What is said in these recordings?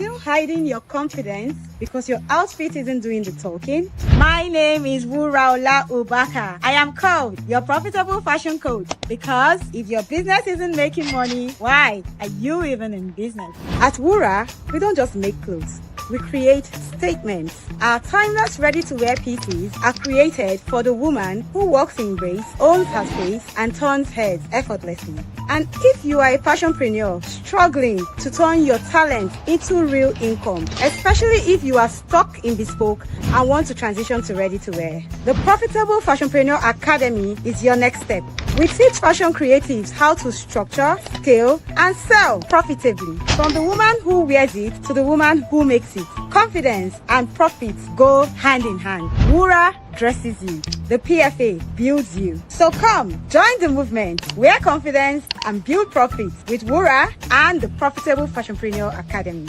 still hiding your confidence because your outfit isn't doing the talking? My name is Wuraola Ubaka. I am called your profitable fashion coach because if your business isn't making money, why are you even in business? At Wura, we don't just make clothes. We create statements. Our timeless ready-to-wear pieces are created for the woman who walks in grace, owns her space, and turns heads effortlessly. And if you are a fashionpreneur struggling to turn your talent into real income, especially if you are stuck in bespoke and want to transition to ready-to-wear, the Profitable Fashionpreneur Academy is your next step. We teach fashion creatives how to structure, scale, and sell profitably. From the woman who wears it to the woman who makes it. Confidence and profits go hand in hand. Wura dresses you. The PFA builds you. So come, join the movement. Wear confidence and build profits with Wura and the Profitable Fashionpreneur Academy.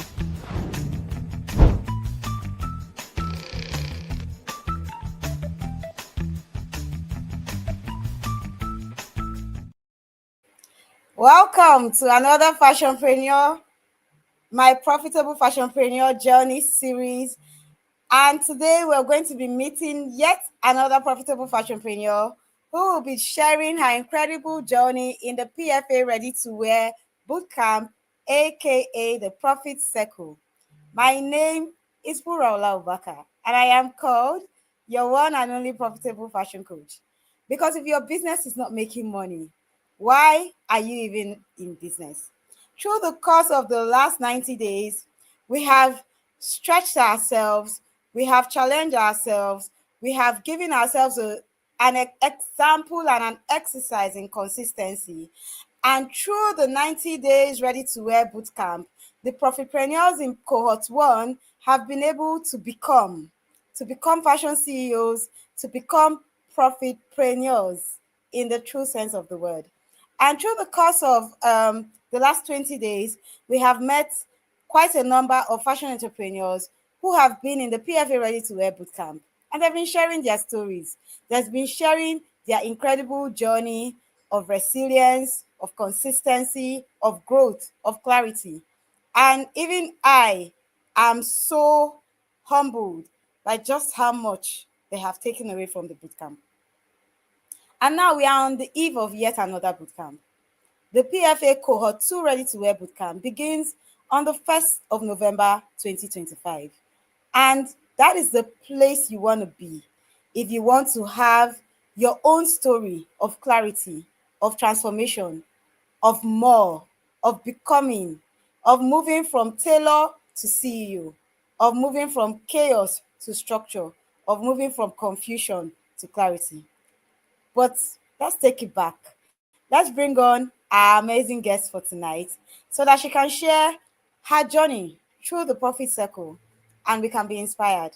Welcome to another Fashionpreneur, My Profitable Fashionpreneur Journey series. And today we're going to be meeting yet another profitable fashionpreneur who will be sharing her incredible journey in the PFA Ready-to-Wear Bootcamp, aka the Profit Circle. My name is Wuraola Ubaka, and I am called your one and only profitable fashion coach. Because if your business is not making money, why are you even in business? Through the course of the last 90 days, we have stretched ourselves, we have challenged ourselves, we have given ourselves an example and an exercise in consistency. And through the 90 days ready-to-wear bootcamp, the profitpreneurs in cohort 1 have been able to become fashion CEOs, to become profitpreneurs in the true sense of the word. And through the course of the last 20 days, we have met quite a number of fashion entrepreneurs who have been in the PFA Ready-to-Wear Bootcamp. And they've been sharing their stories. They've been sharing their incredible journey of resilience, of consistency, of growth, of clarity. And even I am so humbled by just how much they have taken away from the bootcamp. And now we are on the eve of yet another bootcamp. The PFA Cohort 2 Ready-to-Wear Bootcamp begins on the 1st of November 2025. And that is the place you want to be if you want to have your own story of clarity, of transformation, of more, of becoming, of moving from tailor to CEO, of moving from chaos to structure, of moving from confusion to clarity. But let's take it back. Let's bring on our amazing guest for tonight so that she can share her journey through the profit circle and we can be inspired.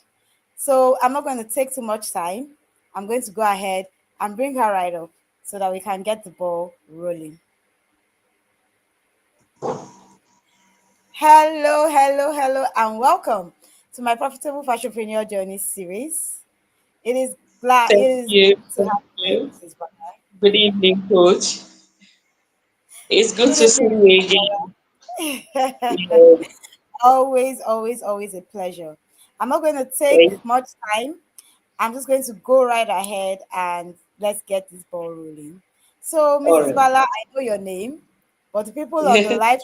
So I'm not going to take too much time. I'm going to go ahead and bring her right up so that we can get the ball rolling. Hello, and welcome to my Profitable Fashionpreneur Journey series. It is Thank you. good to Thank have you here, you. Mrs. Bala. Good evening, Coach. It's good Good to see evening, you Mrs. again. Bala. Yes, Always a pleasure. I'm not going to take thank much time. I'm just going to go right ahead and let's get this ball rolling. So, all Mrs. right. Bala, I know your name, but the people on the live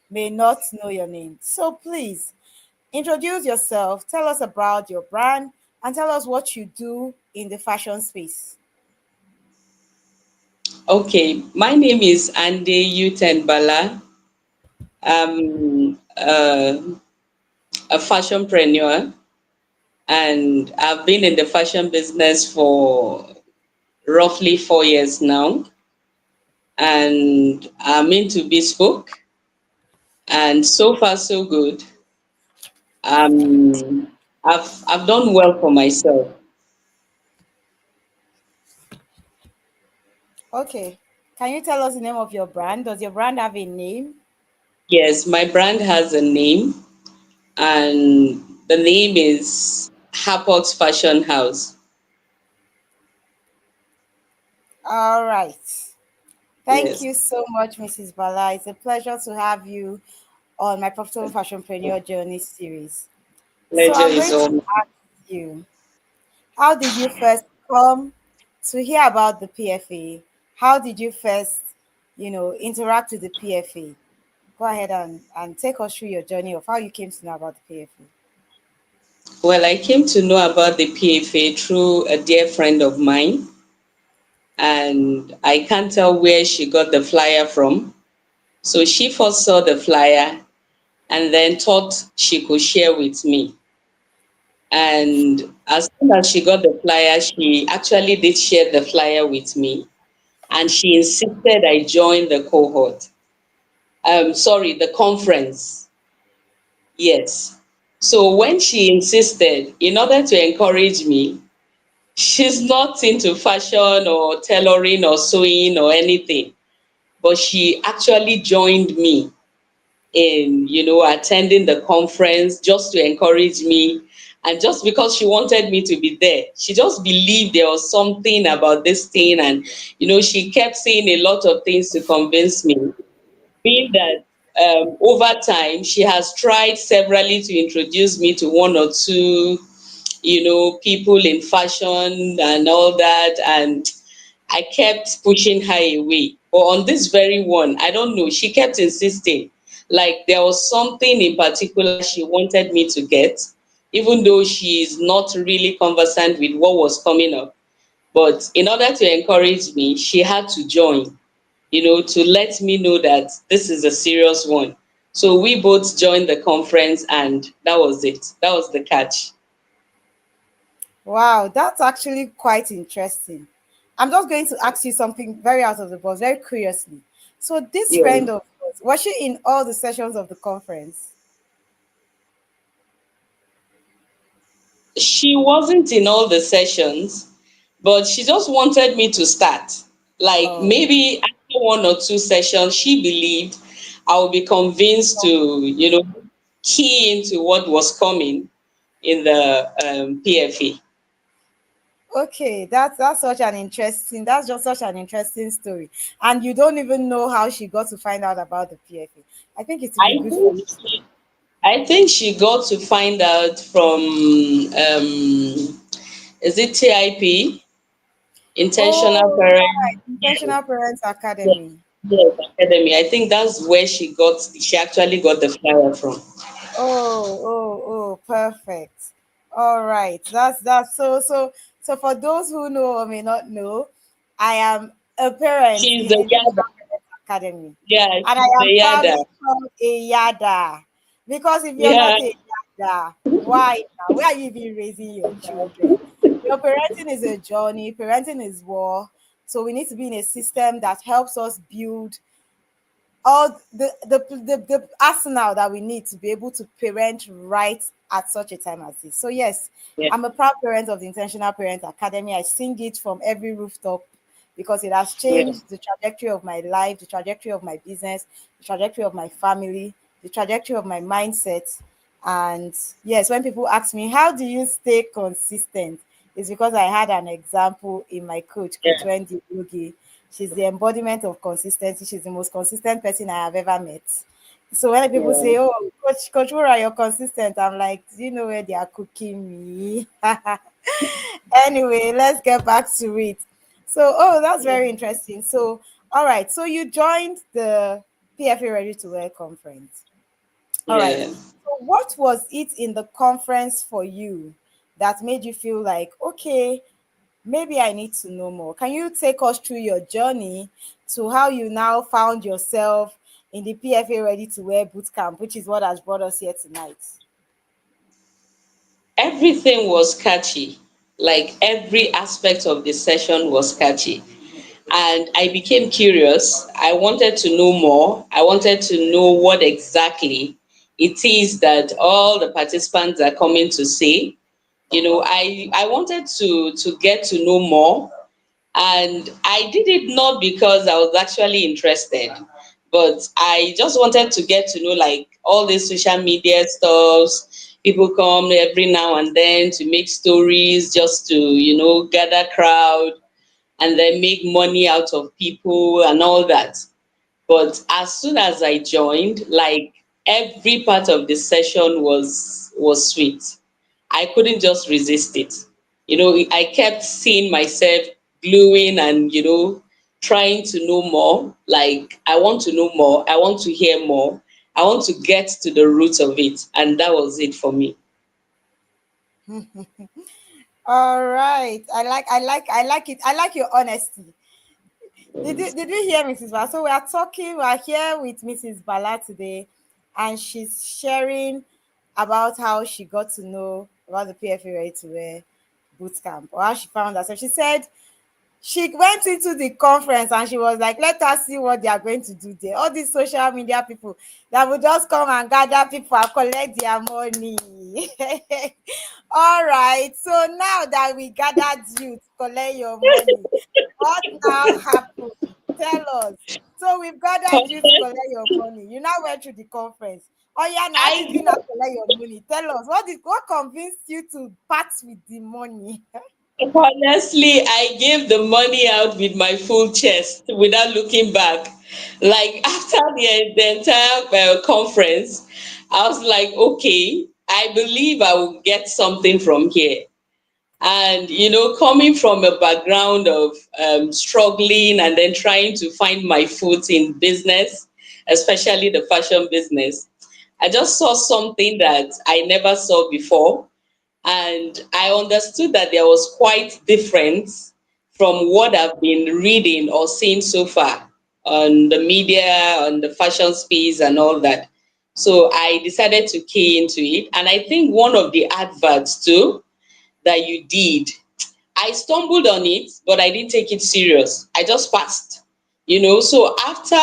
may not know your name. So, please introduce yourself, tell us about your brand, and tell us what you do in the fashion space. Okay, my name is Ande Uten Bala. I'm a fashionpreneur, and I've been in the fashion business for roughly 4 years now. And I'm into bespoke, and so far so good. I've done well for myself. Okay. Can you tell us the name of your brand? Does your brand have a name? Yes, my brand has a name, and the name is Hapox Fashion House. All right. Thank Yes. you so much, Mrs. Bala. It's a pleasure to have you on My Profitable Fashionpreneur Journey series. So Pleasure I'm is going to all. ask you, how did you first come to hear about the PFA? How did you first, interact with the PFA? Go ahead and take us through your journey of how you came to know about the PFA. Well, I came to know about the PFA through a dear friend of mine, and I can't tell where she got the flyer from. So she first saw the flyer and then thought she could share with me. And as soon as she got the flyer, she actually did share the flyer with me, and she insisted I join the cohort. Sorry, the conference. Yes. So when she insisted, in order to encourage me, she's not into fashion or tailoring or sewing or anything, but she actually joined me in, attending the conference just to encourage me. And just because she wanted me to be there, she just believed there was something about this thing. And, she kept saying a lot of things to convince me, being that over time, she has tried severally to introduce me to one or two, people in fashion and all that. And I kept pushing her away. But on this very one, I don't know, she kept insisting. Like there was something in particular she wanted me to get, even though she is not really conversant with what was coming up. But in order to encourage me, she had to join, to let me know that this is a serious one. So we both joined the conference, and that was it. That was the catch. Wow, that's actually quite interesting. I'm just going to ask you something very out of the box, very curiously. So, this Yeah. friend of yours, was she in all the sessions of the conference? She wasn't in all the sessions, but she just wanted me to start. Like Oh, maybe after one or two sessions, she believed I would be convinced to, key into what was coming in the PFA. okay. That's such an interesting. That's just such an interesting story, and you don't even know how she got to find out about the PFA. I think it would be I good for think you. she, I think she got to find out from is it TIP, Intentional Oh, right, Parent? Yes, Intentional Parents yes, Academy. yes, Academy. I think that's where she actually got the flyer from. Oh, perfect. All right. That's so for those who know or may not know, I am a parent She's in the the yada. International Parents Academy. Yeah, And I she's the am yada. proudly called a yada. Because if you're Yeah, not a yada, why now? Where are you even raising your children? Parenting is a journey, parenting is war. So we need to be in a system that helps us build all the arsenal that we need to be able to parent right at such a time as this. So yes, yeah, I'm a proud parent of the Intentional Parent Academy. I sing it from every rooftop because it has yeah, changed the trajectory of my life, the trajectory of my business, the trajectory of my family, the trajectory of my mindset. And yes, when people ask me, how do you stay consistent? It's because I had an example in my Coach yeah, Wendy Ugi. She's the embodiment of consistency. She's the most consistent person I have ever met. So when people yeah, say, "Oh, Coach Wura, you're consistent," I'm like, "Do you know where they are cooking me?" Anyway, let's get back to it. So, oh, that's very interesting. So, all right. So you joined the PFA Ready to Wear conference. All right. yeah. So what was it in the conference for you that made you feel like, okay, maybe I need to know more? Can you take us through your journey to how you now found yourself in the PFA Ready to Wear Bootcamp, which is what has brought us here tonight? Everything was catchy. Like every aspect of the session was catchy. And I became curious. I wanted to know more. I wanted to know what exactly it is that all the participants are coming to say. I wanted to get to know more. And I did it not because I was actually interested, but I just wanted to get to know like all these social media stuffs. People come every now and then to make stories just to, gather crowd and then make money out of people and all that. But as soon as I joined, like every part of the session was sweet. I couldn't just resist it. I kept seeing myself gluing and trying to know more. Like, I want to know more, I want to hear more, I want to get to the root of it, and that was it for me. All right. I like it. I like your honesty. Did you hear Mrs. Bala? So we are here with Mrs. Bala today, and she's sharing about how she got to know about the PFA Ready-to-Wear Bootcamp, or how she found herself. She said she went into the conference and she was like, let us see what they are going to do there. All these social media people that will just come and gather people and collect their money. All right. So now that we gathered you to collect your money, what now happened? Tell us. So we've gathered you to collect your money. You now went through the conference. Oh yeah, now how did I you not collect your money? Tell us. What convinced you to part with the money? Honestly, I gave the money out with my full chest without looking back. Like, after the entire conference, I was like, okay, I believe I will get something from here. And coming from a background of struggling and then trying to find my foot in business, especially the fashion business, I just saw something that I never saw before, and I understood that there was quite different from what I've been reading or seeing so far on the media, on the fashion space, and all that. So I decided to key into it, and I think one of the adverts too that you did, I stumbled on it, but I didn't take it serious. I just passed. So after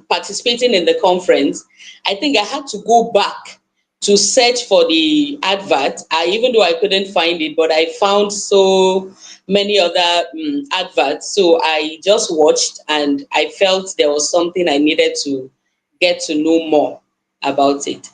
participating in the conference, I think I had to go back to search for the advert. Even though I couldn't find it, but I found so many other adverts. So I just watched, and I felt there was something I needed to get to know more about it.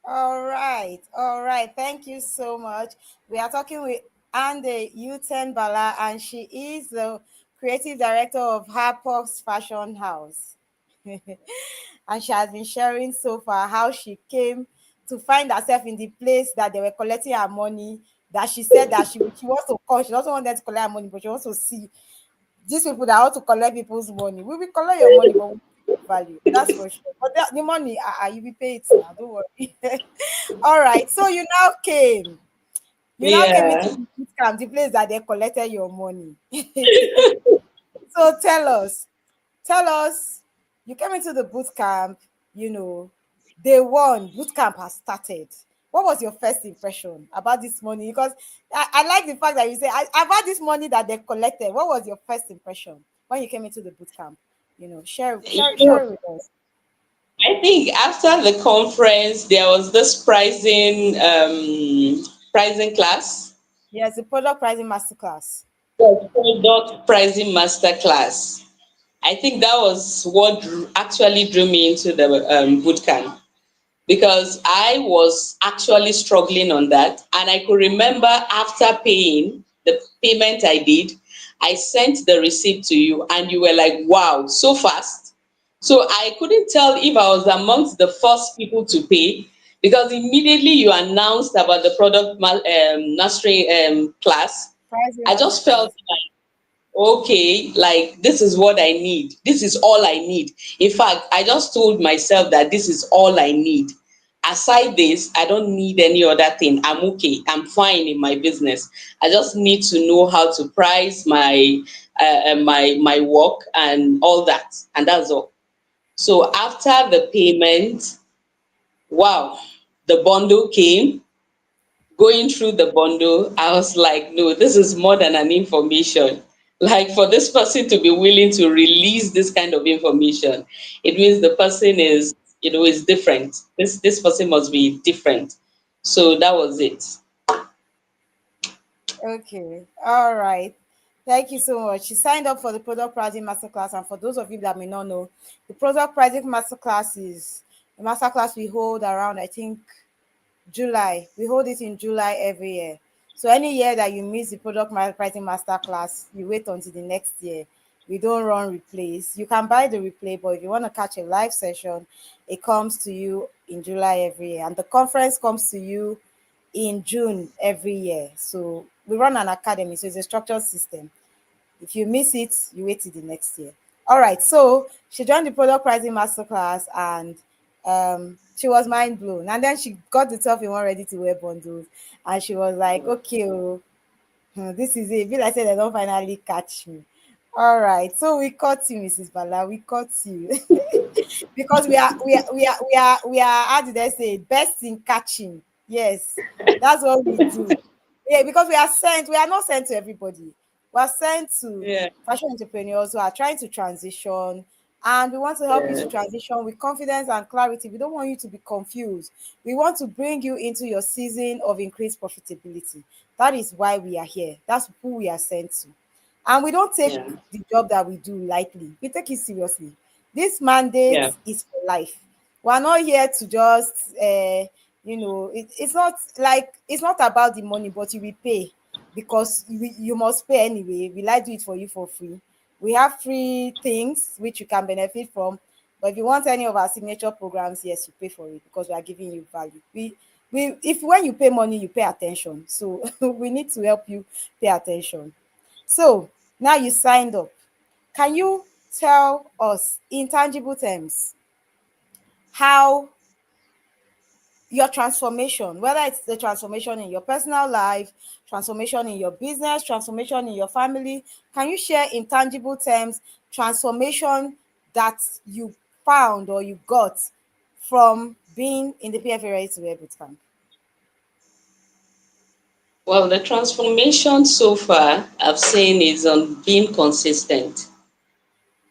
All right, all right. Thank you so much. We are talking with Ande Uten Bala, and she is the creative director of Harper's Fashion House. And she has been sharing so far how she came to find herself in the place that they were collecting her money. That she said that she wants to come. She doesn't want them to collect her money, but she wants to see these people that want to collect people's money. We will collect your money, but we will give you value. That's for sure. But the money, you will pay it now. Don't worry. All right. So you now came. You now came into Yeah. the boot camp, the place that they collected your money. So tell us, you came into the boot camp, you know, day one, boot camp has started. What was your first impression about this money? Because I like the fact that you say about this money that they collected. What was your first impression when you came into the boot camp? Share You share know, share it with us. I think after the conference, there was this pricing class, Yes, the product pricing masterclass. the product pricing master class. I think that was what actually drew me into the boot camp, because I was actually struggling on that. And I could remember, after paying the payment I did, I sent the receipt to you, and you were like, wow, so fast. So I couldn't tell if I was amongst the first people to pay, because immediately you announced about the mastery class. Pricing I just felt masterclass. like, okay, like, this is what I need. This is all I need. In fact, I just told myself that this is all I need. Aside this, I don't need any other thing. I'm okay. I'm fine in my business. I just need to know how to price my work and all that, and that's all. So after the payment, wow, the bundle came. Going through the bundle, I was like, no, this is more than an information. Like, for this person to be willing to release this kind of information, it means the person is different. This person must be different. So that was it. Okay. All right. Thank you so much. She signed up for the product pricing masterclass. And for those of you that may not know, the product pricing masterclass is a masterclass we hold around, I think, July. We hold it in July every year. So any year that you miss the product pricing masterclass, you wait until the next year. We don't run replays. You can buy the replay, but if you want to catch a live session, it comes to you in July every year. And the conference comes to you in June every year. So we run an academy, so it's a structured system. If you miss it, you wait till the next year. All right. So she joined the product pricing masterclass, and she was mind blown. And then she got the 12-in-1 ready-to-wear bundles, and she was like, okay, oh, this is it. Bill, I said they don't finally catch me. All right. So we caught you, Mrs. Bala. We caught you. Because we are how did I say it? Best in catching. Yes, that's what we do. Yeah, because we are not sent to everybody. We are sent to Yeah. fashion entrepreneurs who are trying to transition, and we want to help you to Yeah. transition with confidence and clarity. We don't want you to be confused. We want to bring you into your season of increased profitability. That is why we are here. That's who we are sent to. And we don't take Yeah. the job that we do lightly. We take it seriously. This Yeah. mandate is for life. We're not here to just it's not like, it's not about the money, but you will pay, because you must pay anyway. Will I do it for you for free? We have free things which you can benefit from, but if you want any of our signature programs, yes, you pay for it, because we are giving you value. We if when you pay money, you pay attention. So we need to help you pay attention. So now you signed up. Can you tell us in tangible terms how your transformation, whether it's the transformation in your personal life, transformation in your business, transformation in your family, can you share in tangible terms transformation that you found or you got from being in the PFA Ready-to-Wear Bootcamp? Well, the transformation so far I've seen is on being consistent.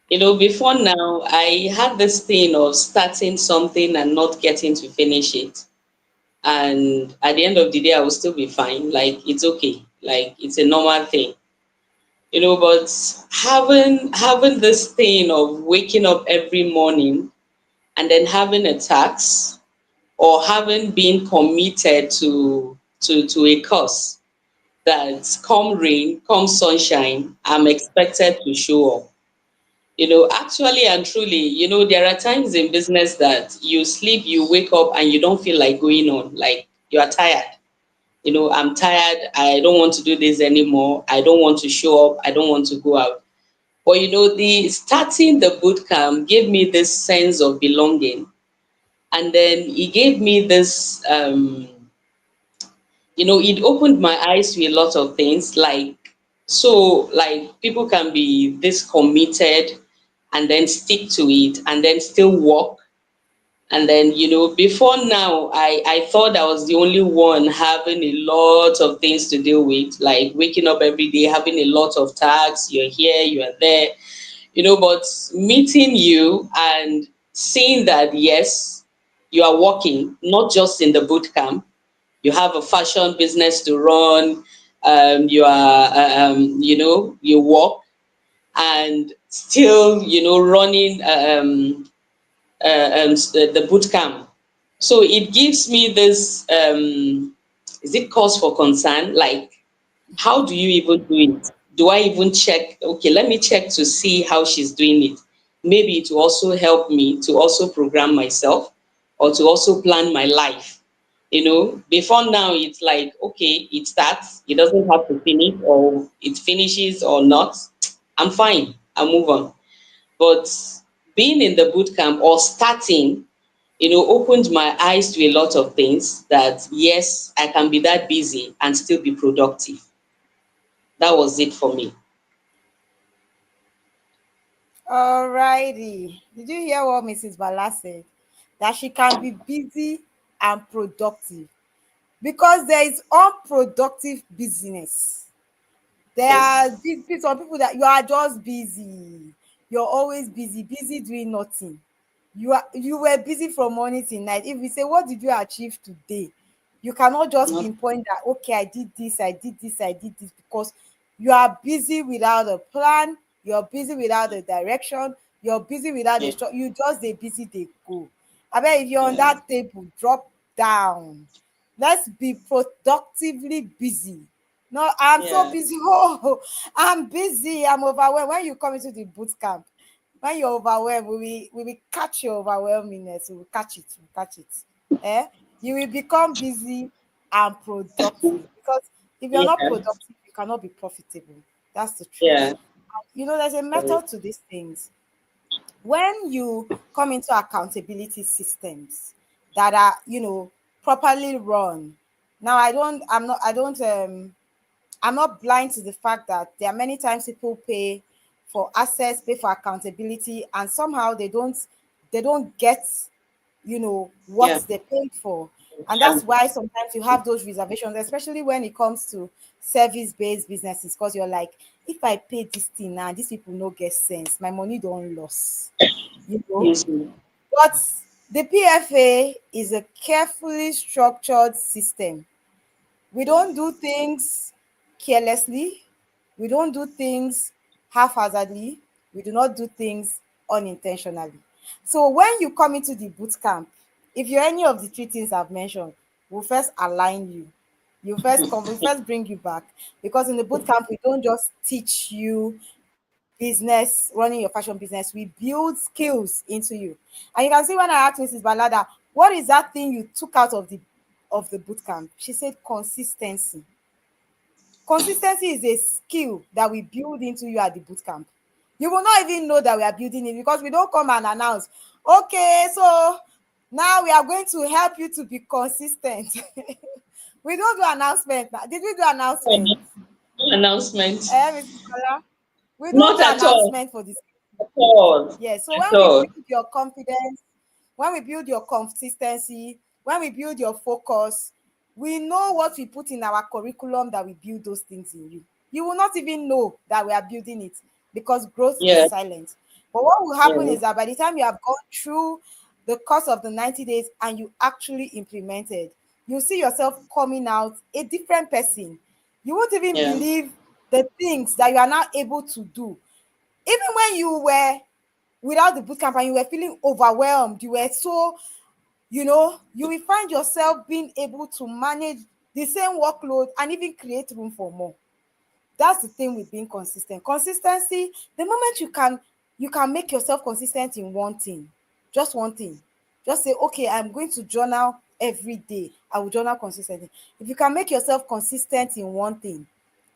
Before now, I had this thing of starting something and not getting to finish it. And at the end of the day, I will still be fine. Like, it's okay. Like, it's a normal thing. But having this thing of waking up every morning and then having a task, or having been committed to a cause, that come rain, come sunshine, I'm expected to show up. Actually and truly, there are times in business that you sleep, you wake up, and you don't feel like going on. Like, you are tired. I'm tired. I don't want to do this anymore. I don't want to show up. I don't want to go out. But the starting the boot camp gave me this sense of belonging. And then it gave me this it opened my eyes to a lot of things, like people can be this committed and then stick to it and then still work. And then before now, I thought I was the only one having a lot of things to deal with, like waking up every day, having a lot of tasks. You're here, you are there, but meeting you and seeing that, yes, you are working not just in the boot camp. You have a fashion business to run. You are you work, and still running the boot camp. So it gives me this is it cause for concern? Like, how do you even do it? Do I even check? Okay, let me check to see how she's doing it. Maybe to also help me to also program myself, or to also plan my life. Before now, it's like, okay, it starts, it doesn't have to finish, or it finishes or not. I'm fine, I'll move on. But being in the boot camp, or starting, opened my eyes to a lot of things, that yes, I can be that busy and still be productive. That was it for me. All righty. Did you hear what Mrs. Bala said? That she can be busy and productive, because there is unproductive business. There are Yes. some people that you are just busy. You're always busy, busy doing nothing. You were busy from morning till night. If we say, what did you achieve today? You cannot just Not, pinpoint that, okay, I did this, I did this, I did this, because you are busy without a plan, you're busy without a direction, you're busy without a yeah, structure. You just a busy they go. I mean, if you're on yeah, that table, drop down. Let's be productively busy. No, I'm so Yeah. busy. Oh, I'm busy. I'm overwhelmed. When you come into the boot camp, when you're overwhelmed, we will catch your overwhelmingness. We will catch it. We'll catch it. Eh? You will become busy and productive. Because if you're not Yeah. productive, you cannot be profitable. That's the truth. Yeah. There's a Right. method to these things. When you come into accountability systems that are, properly run. Now I'm not blind to the fact that there are many times people pay for access, pay for accountability, and somehow they don't get, Yeah. what they paid for. And Yeah. that's why sometimes you have those reservations, especially when it comes to service-based businesses, because you're like, if I pay this thing now, these people no get sense. My money don't loss, you know. Yes. But the PFA is a carefully structured system. We don't do things carelessly. We don't do things haphazardly. We do not do things unintentionally. So when you come into the boot camp, if you're any of the three things I've mentioned, we'll first align you. We first bring you back, because in the boot camp we don't just teach you business, running your fashion business. We build skills into you. And you can see when I asked Mrs. Balada, what is that thing you took out of the boot camp? She said consistency. Consistency is a skill that we build into you at the boot camp. You will not even know that we are building it, because we don't come and announce, okay, so now we are going to help you to be consistent. We don't do announcement. Did we do announcement? Announcement. Mrs. Bala? We don't Not do at all. announcement for this. At all. Yeah, so when At we all. build your confidence, when we build your consistency, when we build your focus, we know what we put in our curriculum that we build those things in you. You will not even know that we are building it, because growth is Yeah. silent. But what will happen Yeah. is that by the time you have gone through the course of the 90 days and you actually implemented, you see yourself coming out a different person. You won't even Yeah. believe the things that you are now able to do. Even when you were without the bootcamp and you were feeling overwhelmed, you were so, you will find yourself being able to manage the same workload and even create room for more. That's the thing with being consistent. Consistency, the moment you can make yourself consistent in one thing, just one thing. Just say, okay, I'm going to journal every day. I will journal consistently. If you can make yourself consistent in one thing,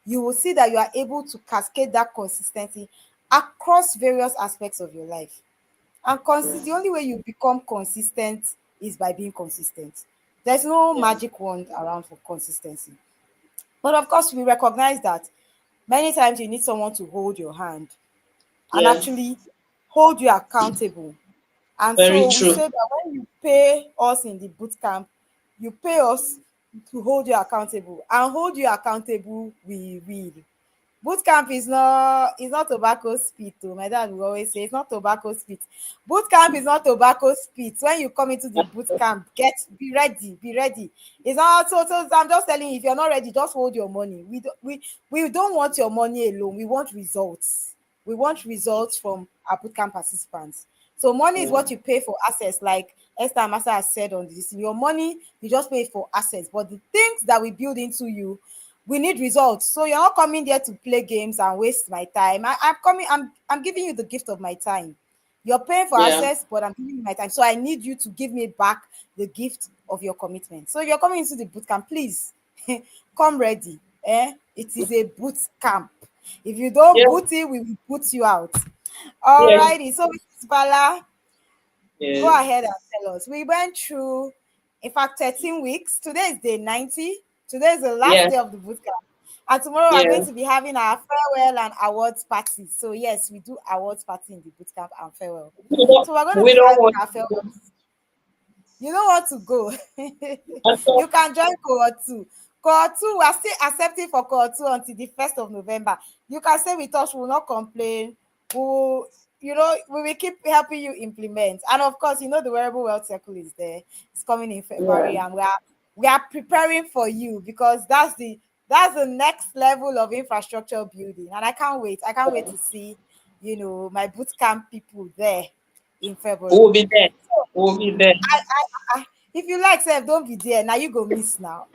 you will see that you are able to cascade that consistency across various aspects of your life. And the only way you become consistent is by being consistent. There's no Yeah. magic wand around for consistency. But of course, we recognize that many times you need someone to hold your hand and Yeah. actually hold you accountable. And Very so we true. say that when you pay us in the boot camp, you pay us to hold you accountable, and hold you accountable we will. Boot camp is not tobacco spit. Oh, my dad will always say it's not tobacco spit. Boot camp is not tobacco spit. When you come into the boot camp, be ready, be ready. It's not so I'm just telling you, if you're not ready, just hold your money. We don't want your money alone. We want results. We want results from our boot camp participants. So money is Yeah. what you pay for access, like Esther and Master has said on this. Your money, you just pay for access. But the things that we build into you, we need results. So you're not coming there to play games and waste my time. I'm giving you the gift of my time. You're paying for Yeah. access, but I'm giving you my time. So I need you to give me back the gift of your commitment. So if you're coming into the boot camp, please come ready. It is a boot camp. If you don't Yeah. boot it, we will boot you out. Yes. Alrighty. So Mrs. Bala, go Yes. ahead and tell us. We went through, in fact, 13 weeks. Today is day 90. Today is the last Yeah. day of the bootcamp. And tomorrow we're going Yeah. to be having our farewell and awards party. So, yes, we do awards party in the bootcamp and farewell. We don't, So, we're going to we be don't having want our to farewell. go You don't want to go. at all. You can join cohort 2. Cohort 2, we are still accepting for cohort 2 until the 1st of November. You can stay with us, we will not complain. We will keep helping you implement. And of course, the wearable wealth circle is there. It's coming in Yeah. February, and we are preparing for you, because that's the next level of infrastructure building. And I can't wait. I can't wait to see, my bootcamp people there in We'll February. be there. We'll be there. If you like, sef, don't be there. Now you go miss now.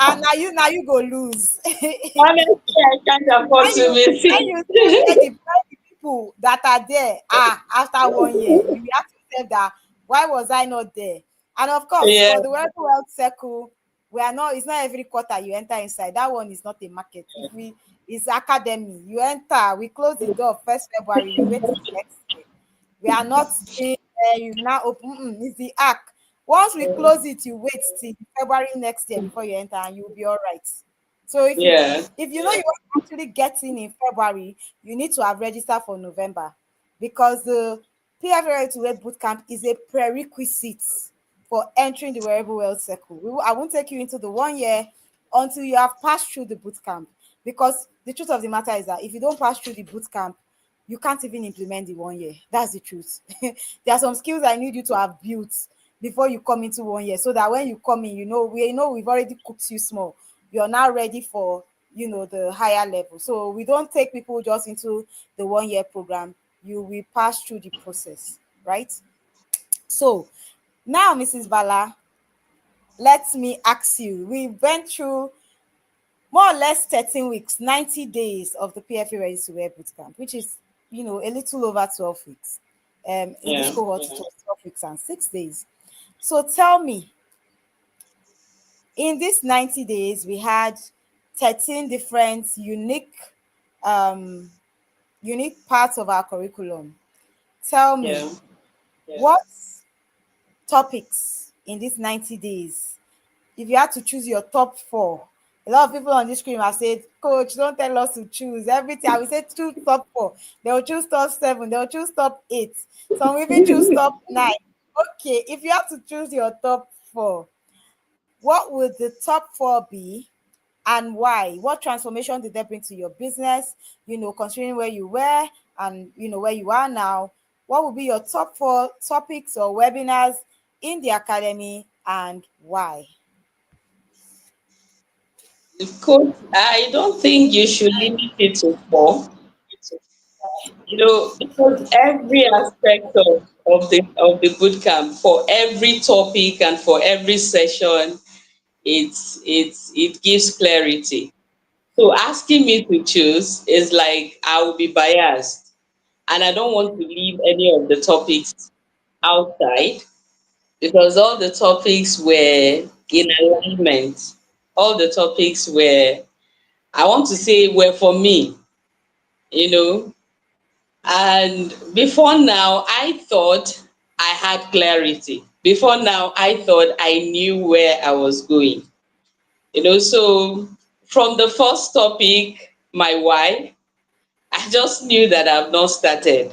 And now you go lose. Honestly, I can't afford to miss When you see where the people that are there are after 1 year, you will ask yourself that why was I not there? And of course, Yeah, for the Wealth Wealth Circle, we are not. It's not every quarter you enter inside. That one is not a market. If we it's academy, you enter. We close the door 1st February. We wait till next year. We are not doing you now open. It's the arc. Once we close it, you wait till February next year before you enter, and you'll be all right. So yeah. if you know you want to actually get in February, you need to have registered for November because the PFA Ready-to-Wear Bootcamp is a prerequisite for entering the wearable wealth circle. I won't take you into the 1 year until you have passed through the bootcamp because the truth of the matter is that if you don't pass through the bootcamp, you can't even implement the 1 year. That's the truth. There are some skills I need you to have built before you come into 1 year so that when you come in, we've already cooked you small. You're now ready for the higher level. So we don't take people just into the 1 year program. You will pass through the process, right? So now, Mrs. Bala, let me ask you. We went through more or less 13 weeks, 90 days of the PFA Ready to Wear Bootcamp, which is, a little over 12 weeks. In this Yeah. cohort, it was 12 weeks and 6 days. So tell me, in these 90 days, we had 13 different um, unique parts of our curriculum. Tell me, Yeah. what topics in these 90 days, if you had to choose your top four, a lot of people on this screen have said, Coach, don't tell us to choose everything. I will say choose top four. They will choose top seven. They will choose top eight. Some will even choose top nine. Okay, if you have to choose your top four, what would the top four be and why? What transformation did they bring to your business? Considering where you were and where you are now, what would be your top four topics or webinars in the academy and why? Coach, I don't think you should limit it to four. Because every aspect of the bootcamp, for every topic and for every session, it gives clarity. So asking me to choose is like I will be biased, and I don't want to leave any of the topics outside because all the topics were in alignment. All the topics were, I want to say, were for me, you know. And before now, I thought I had clarity. Before now, I thought I knew where I was going. So from the first topic, my why, I just knew that I've not started.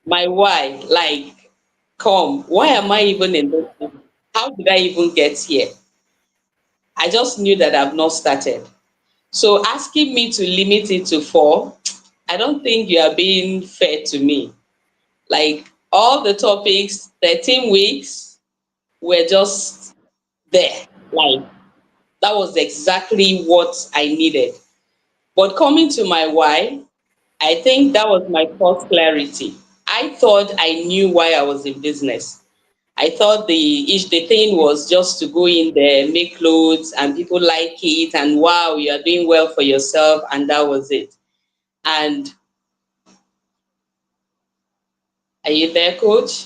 My why, like, come, why am I even in this? How did I even get here? I just knew that I've not started. So asking me to limit it to four, I don't think you are being fair to me. Like all the topics, 13 weeks were just there. Like that was exactly what I needed. But coming to my why, I think that was my first clarity. I thought I knew why I was in business. I thought the thing was just to go in there, make clothes, and people like it, and wow, you are doing well for yourself, and that was it. And are you there, coach?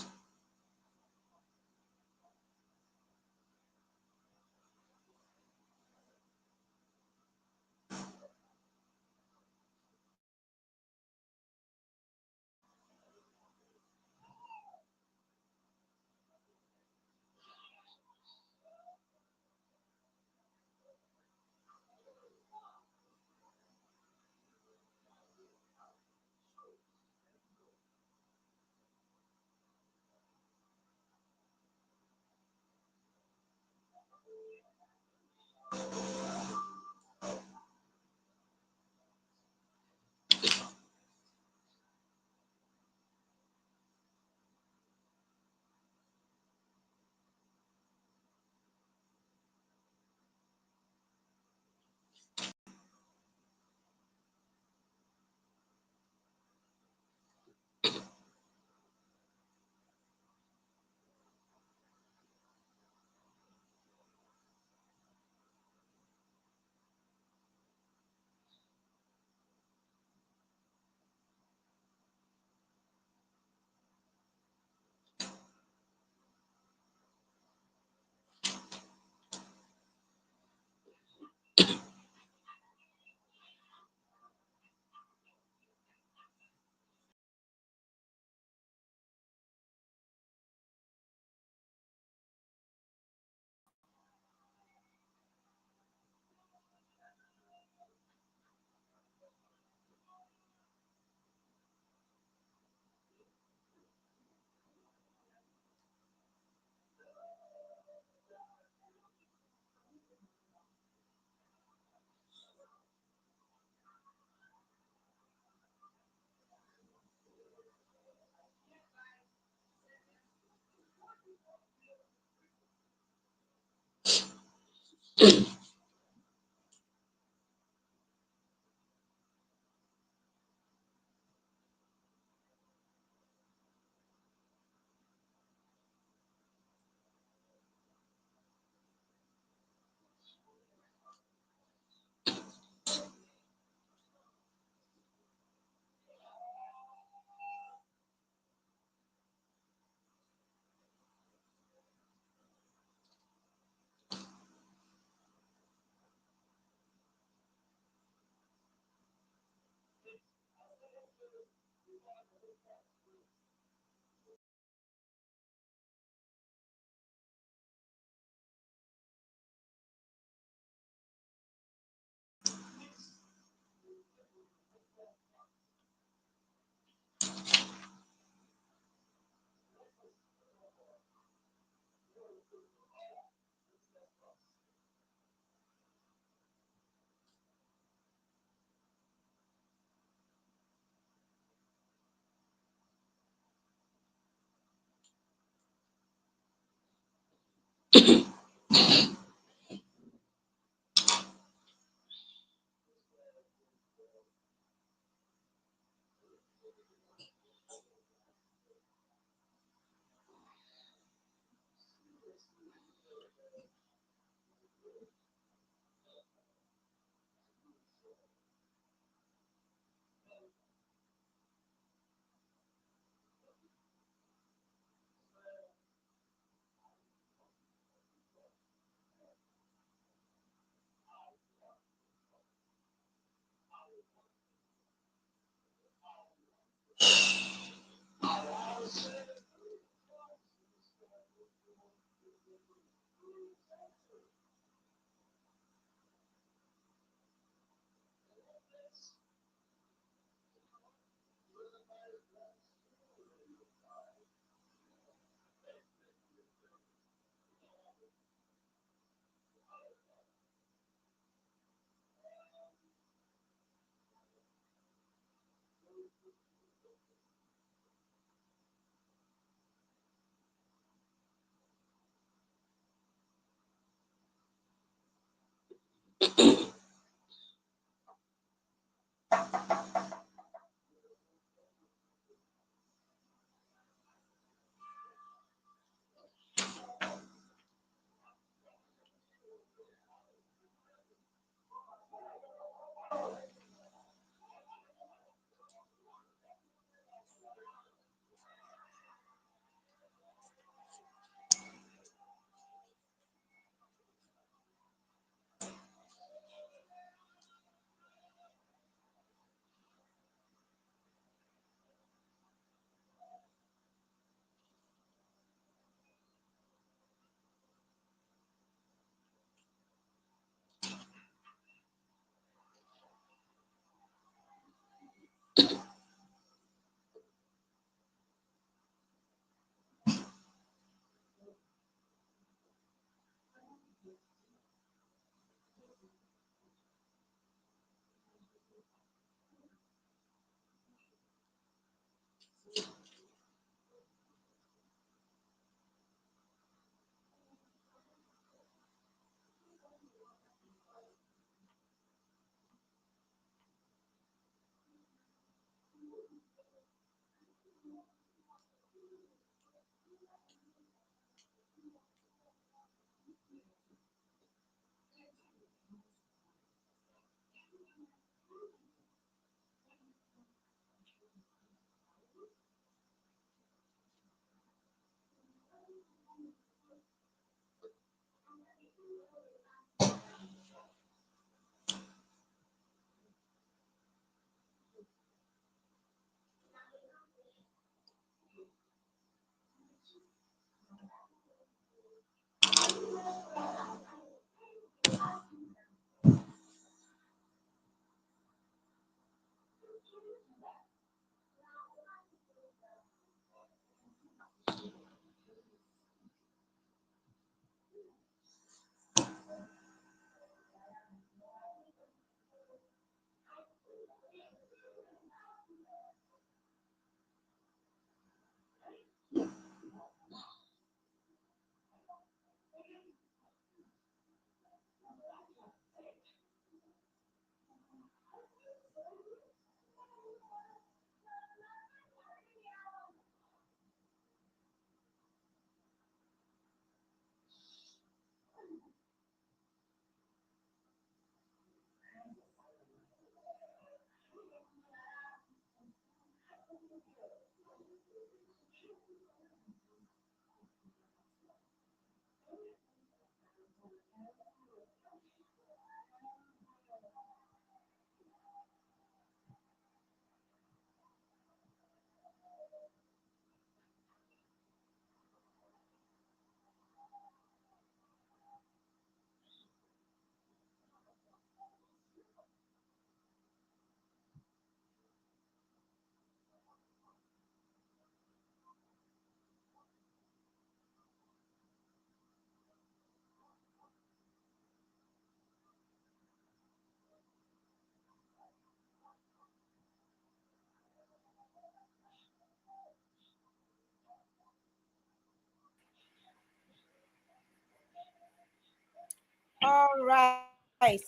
All right. Can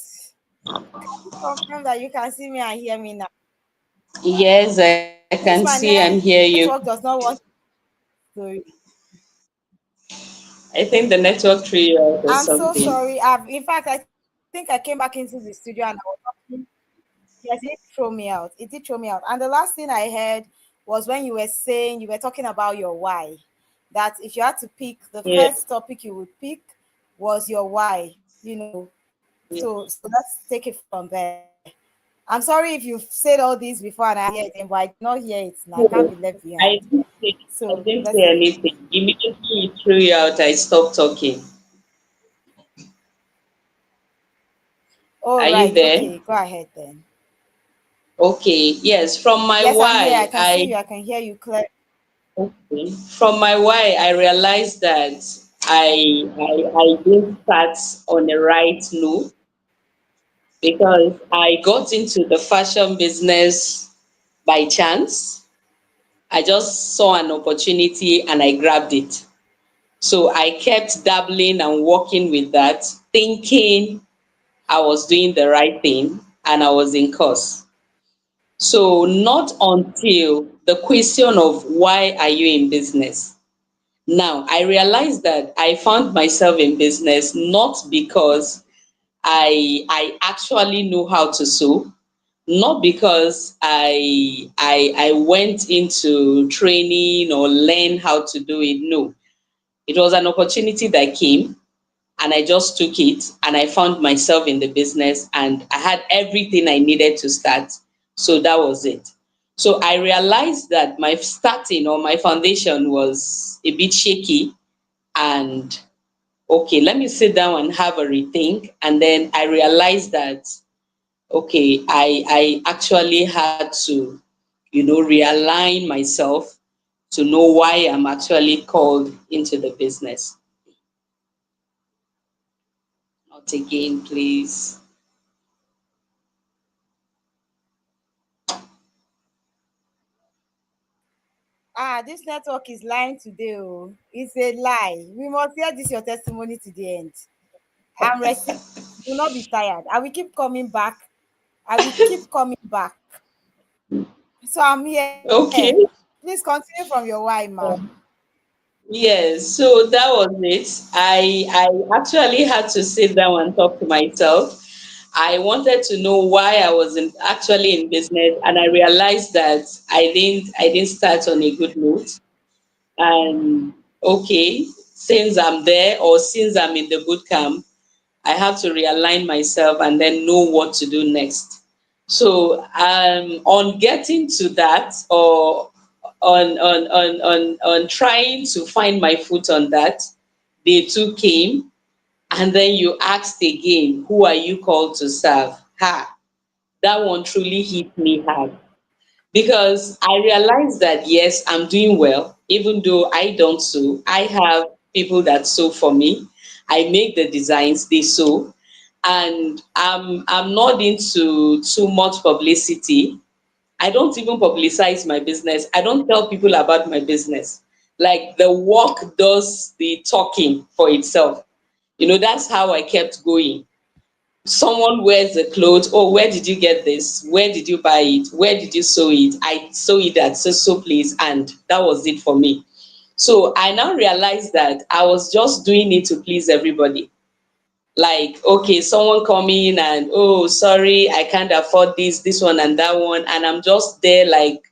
you confirm that you can see me and hear me now? Yes, I can see Since and my hear you. network does not want to. I think the network threw you out or I'm so something. sorry. In fact, I think I came back into the studio and I was talking. Yes, it did throw me out. It did throw me out. And the last thing I heard was when you were talking about your why. That if you had to pick, the Yeah. first topic you would pick was your why. Yeah. So let's take it from there. I'm sorry if you've said all this before and I hear it, but I did not hear it and I can't be So left behind. I didn't say, So I didn't let's say take it. anything. Immediately it threw you out, I stopped talking. All Are you right, there? okay, go ahead then. Okay. Yes. From my Yes, I'm here. I why, can see you. I can hear you clear. okay. From my why, I realized that I didn't start on the right note because I got into the fashion business by chance. I just saw an opportunity and I grabbed it. So I kept dabbling and working with that, thinking I was doing the right thing and I was in course. So not until the question of why are you in business? Now I realized that I found myself in business not because I actually know how to sew, not because I went into training or learn how to do it. No, it was an opportunity that came and I just took it and I found myself in the business and I had everything I needed to start. So that was it. So I realized that my starting or my foundation was a bit shaky and okay, let me sit down and have a rethink. And then I realized that okay, I actually had to, realign myself to know why I'm actually called into the business. Not again, please. Ah, this network is lying today. Oh, it's a lie. We must hear this your testimony to the end. I'm resting. Do not be tired. I will keep coming back. I will keep coming back. So I'm here. Okay. Please continue from your why, ma. Yes, so that was it. I actually had to sit down and talk to myself. I wanted to know why I was actually in business, and I realized that I didn't start on a good note. And okay, since I'm there or since I'm in the boot camp, I have to realign myself and then know what to do next. So on getting to that or on trying to find my foot on that, day two came and then you asked again, who are you called to serve? Ha, that one truly hit me hard because I realized that yes, I'm doing well, even though I don't sew. I have people that sew for me. I make the designs, they sew, and I'm not into too much publicity. I don't even publicize my business. I don't tell people about my business. Like the work does the talking for itself. That's how I kept going. Someone wears the clothes. Oh, where did you get this? Where did you buy it? Where did you sew it? I sew it at so place, and that was it for me. So I now realized that I was just doing it to please everybody. Like, okay, someone coming and oh, sorry, I can't afford this one, and that one, and I'm just there like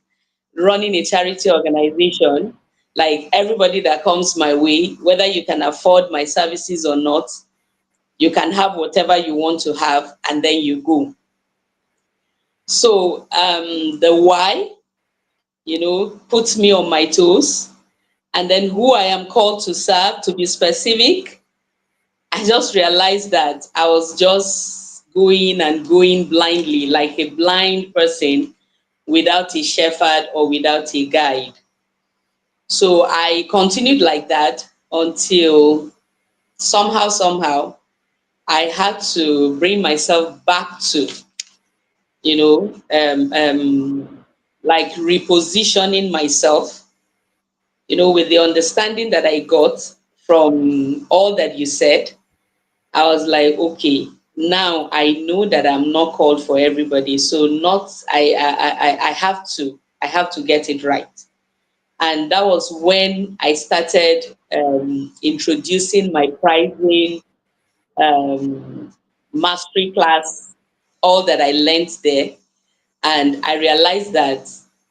running a charity organization. Like everybody that comes my way, whether you can afford my services or not, you can have whatever you want to have, and then you go. So the why, puts me on my toes. And then who I am called to serve, to be specific, I just realized that I was just going and going blindly, like a blind person without a shepherd or without a guide. So I continued like that until somehow, I had to bring myself back to, you know, like repositioning myself, with the understanding that I got from all that you said. I was like, okay, now I know that I'm not called for everybody. So not I have to get it right. And that was when I started introducing my pricing, um, mastery class, all that I learned there. And I realized that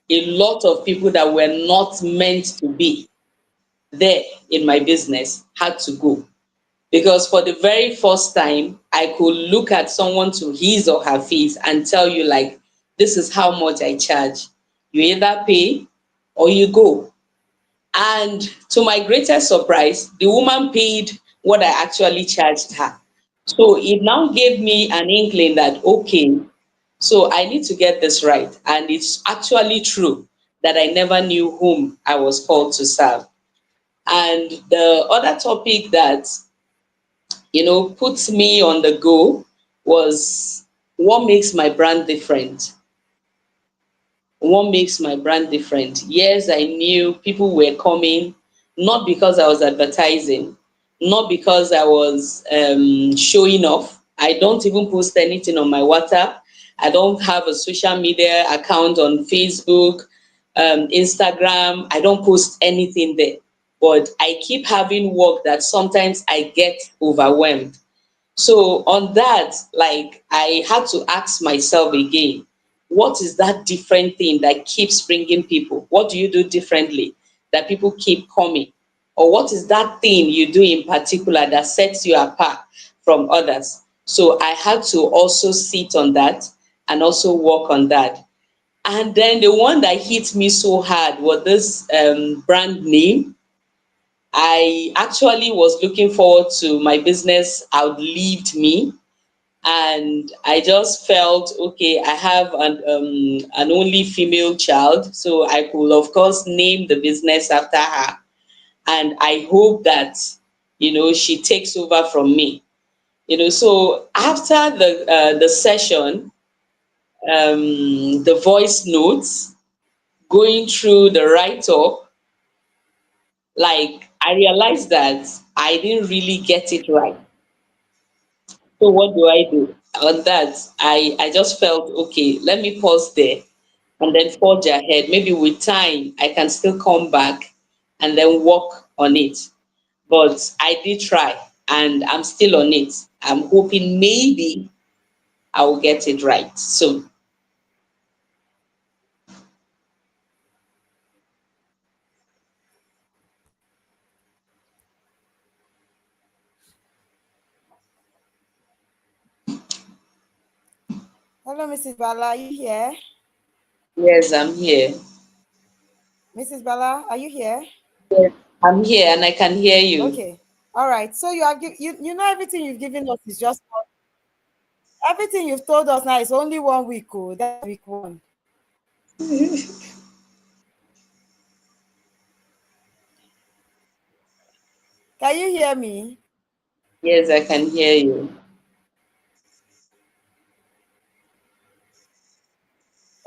a lot of people that were not meant to be there in my business had to go. Because for the very first time, I could look at someone to his or her face and tell you, like, this is how much I charge. You either pay or you go. And to my greatest surprise, the woman paid what I actually charged her. So it now gave me an inkling that, okay, so I need to get this right. And it's actually true that I never knew whom I was called to serve. And the other topic that, puts me on the go was what makes my brand different. What makes my brand different? Yes, I knew people were coming, not because I was advertising, not because I was showing off. I don't even post anything on my WhatsApp. I don't have a social media account on Facebook, Instagram. I don't post anything there. But I keep having work that sometimes I get overwhelmed. So on that, like, I had to ask myself again, what is that different thing that keeps bringing people? What do you do differently that people keep coming? Or what is that thing you do in particular that sets you apart from others? So I had to also sit on that and also work on that. And then the one that hit me so hard was this brand name. I actually was looking forward to my business outlived me, and I just felt, okay, I have an only female child, so I could of course name the business after her, and I hope that she takes over from me. So after the session, the voice notes, going through the write up, like, I realized that I didn't really get it right. So what do I do? On that, I just felt, okay, let me pause there and then forge ahead. Maybe with time, I can still come back and then work on it. But I did try and I'm still on it. I'm hoping maybe I will get it right soon. Hello, Mrs. Bala. Are you here? Yes, I'm here. Mrs. Bala, are you here? Yes, I'm here and I can hear you. Okay. All right. So you know everything you've given us is just everything you've told us now is only 1 week. Oh, that's week one. Can you hear me? Yes, I can hear you.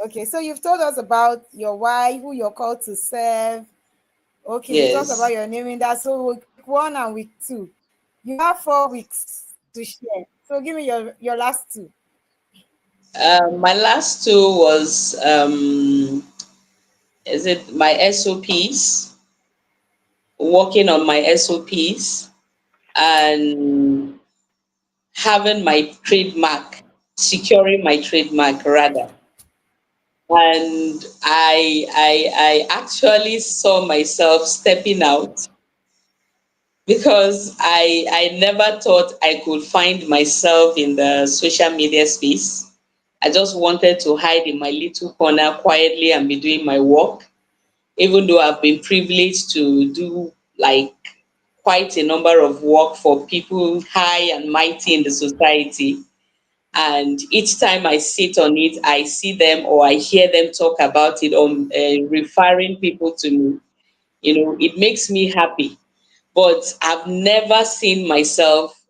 Okay. So you've told us about your why, who you're called to serve. Okay, you talked about Yes. your naming that. So week one and week two, you have 4 weeks to share. So give me your last two. My last two was is it my SOPs, working on my SOPs, and having my trademark, securing my trademark rather. And I actually saw myself stepping out because I never thought I could find myself in the social media space. I just wanted to hide in my little corner quietly and be doing my work, even though I've been privileged to do like quite a number of work for people high and mighty in the society. And each time I sit on it, I see them or I hear them talk about it, or referring people to me. It makes me happy. But I've never seen myself,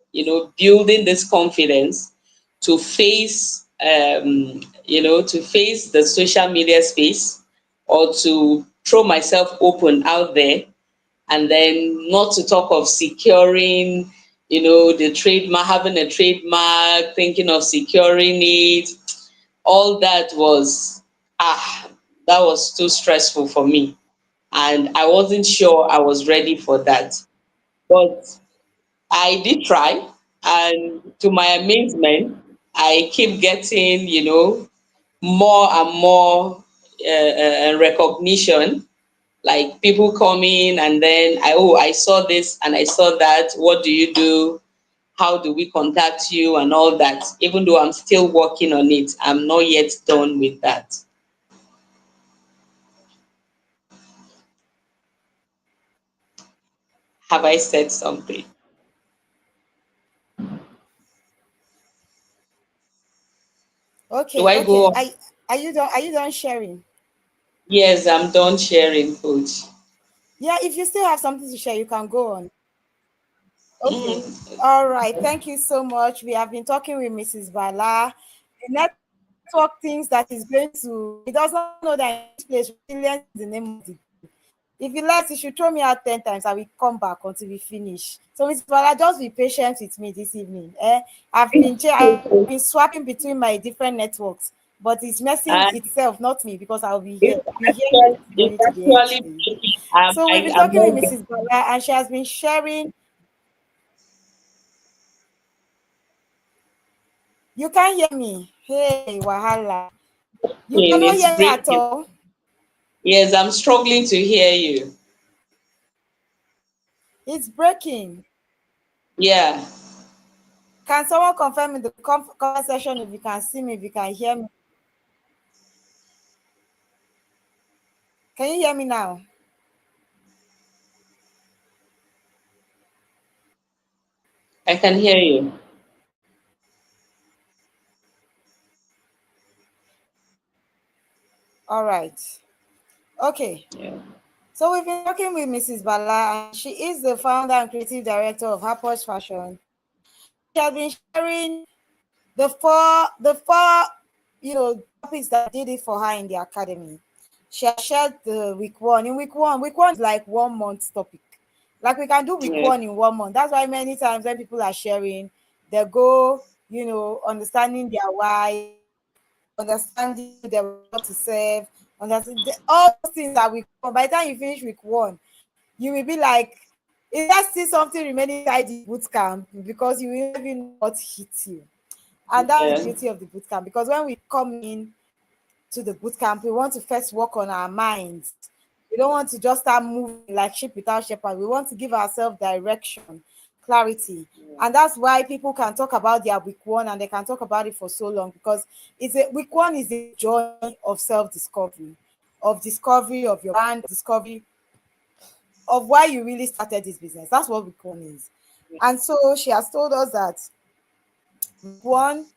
building this confidence to face, to face the social media space, or to throw myself open out there, and then not to talk of securing, the trademark, having a trademark, thinking of securing it, all that was, that was too stressful for me. And I wasn't sure I was ready for that. But I did try, and to my amazement, I keep getting, more and more recognition, like people coming, and then I saw this and I saw that. What do you do? How do we contact you and all that? Even though I'm still working on it, I'm not yet done with that. Have I said something? Do I Okay. go on? Are you done? Are you done sharing? Yes, I'm done sharing, coach. Yeah, if you still have something to share, you can go on. Okay. Mm, All right. Thank you so much. We have been talking with Mrs. Bala. The network thinks that is going to, he does not know that in this place, resilience is the name of the game. If he likes, he should throw me out 10 times. I will come back until we finish. So, Mrs. Bala, just be patient with me this evening. I've been swapping between my different networks, but it's messing and itself, not me, because I'll be here. it's I'll be hearing the testimony it's to the end. actually breaking. So, we've been I'm talking with not Mrs. Bala, and she has been sharing. You can't hear me. Hey, Wahala. You getting, cannot it's hear me at breaking. all. Yes, I'm struggling to hear you. It's breaking. Yeah, Can someone confirm in the comment section if you can see me, if you can hear me? Can you hear me now? I can hear you. All right. Okay. Yeah. So we've been talking with Mrs. Bala, and she is the founder and creative director of Harper's Fashion. And she has been sharing the four topics that did it for her in the academy. She has shared the week one. In week one is like 1 month topic. Like we can do week Yeah. one in 1 month. That's why many times when people are sharing, they go, understanding their why, understanding who they want to serve, understand all those things that we come. By the time you finish week one, you will be like, is there still something remaining inside the boot camp? Because you will even know what hits you. And that's the Yeah. beauty of the boot camp. Because when we come in to the boot camp, we want to first work on our minds. We don't want to just start moving like sheep without shepherd. We want to give ourselves direction, clarity. And that's why people can talk about their week one and they can talk about it for so long, because week one is a journey of self-discovery, of discovery of your brand, discovery of why you really started this business. That's what week one is. And so she has told us that week one,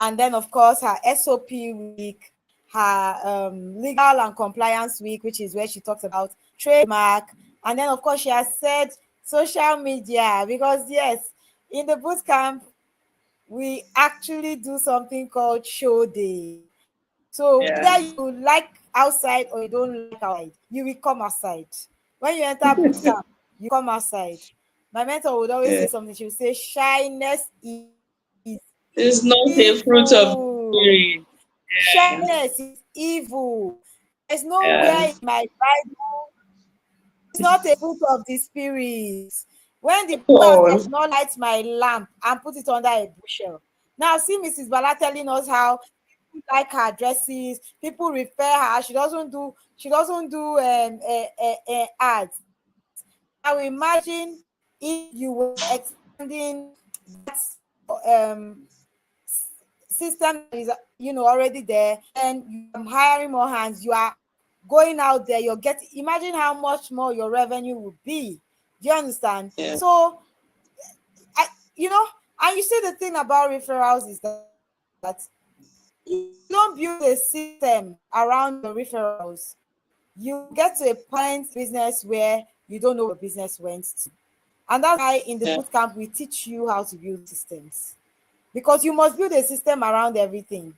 and then of course her SOP week, her legal and compliance week, which is where she talks about trademark, and then of course she has said social media, because yes, in the boot camp we actually do something called show day. So Yeah. whether you like outside or you don't like outside, you will come outside. When you enter boot camp, you come outside. My mentor would always Yeah. say something. She would say, "Shyness is It's not a fruit of the evil. spirit. Shyness is evil. There's Yeah. nowhere in my Bible. It's not a fruit of the spirit. When the Bible says, I Paul. should not light my lamp and put it under a bushel." Now, see Mrs. Bala telling us how people like her dresses, people refer her. She doesn't do ads. Now imagine if you were expanding that um system that is already there, and you're hiring more hands, you are going out there, you're getting, imagine how much more your revenue would be. Do you understand? Yeah. So I you know and you see, the thing about referrals is that if you don't build a system around your referrals, you get to a point in business where you don't know where business went to. And that's why in the Yeah. bootcamp we teach you how to build systems, because you must build a system around everything.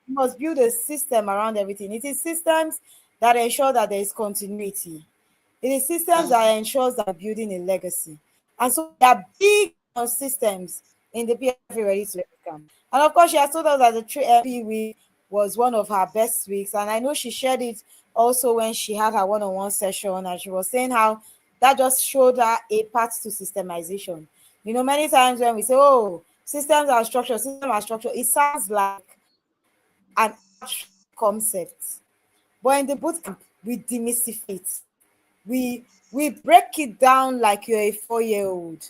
You must build a system around everything. It is systems that ensure that there is continuity. It is systems that ensures that we're building a legacy. And so there are big systems in the PFA Ready-to-Wear Bootcamp. And of course, she has told us that the 3 week was one of her best weeks. And I know she shared it also when she had her one-on-one session, and she was saying how that just showed her a path to systemization. Many times when we say, oh, systems are structured, it sounds like an abstract concept. But in the bootcamp, we demystify it. We break it down like you're a 4-year-old.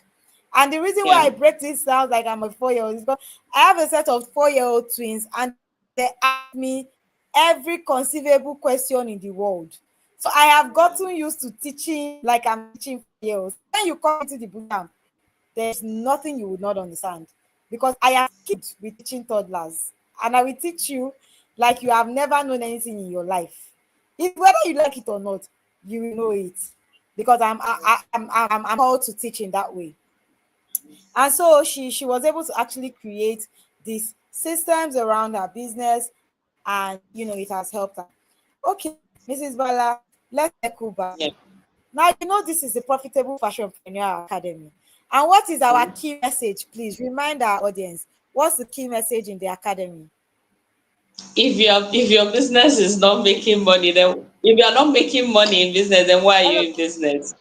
And the reason why Yeah. I break this down like I'm a 4-year-old is because I have a set of 4-year-old twins, and they ask me every conceivable question in the world. So I have gotten used to teaching like I'm teaching 4 years. So when you come into the bootcamp, there's nothing you would not understand, because I am skilled with teaching toddlers, and I will teach you like you have never known anything in your life. If whether you like it or not, you will know it, because I'm called to teach in that way. And so she was able to actually create these systems around her business, and it has helped her. Okay, Mrs. Bala, let's circle back. Yeah. Now, this is the Profitable Fashionpreneur Academy. And what is our key message? Please remind our audience. What's the key message in the academy? If your business is not making money, then if you are not making money in business, then why are Hello. you in business?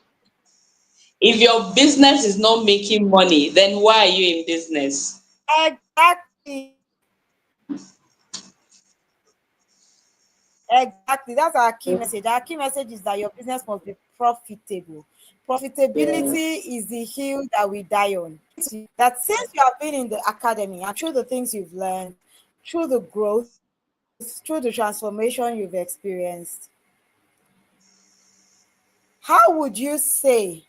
If your business is not making money, then why are you in business? Exactly. Exactly. That's our key message. Our key message is that your business must be profitable. Yeah. Profitability is the hill that we die on. That since you have been in the academy and through the things you've learned, through the growth, through the transformation you've experienced, how would you say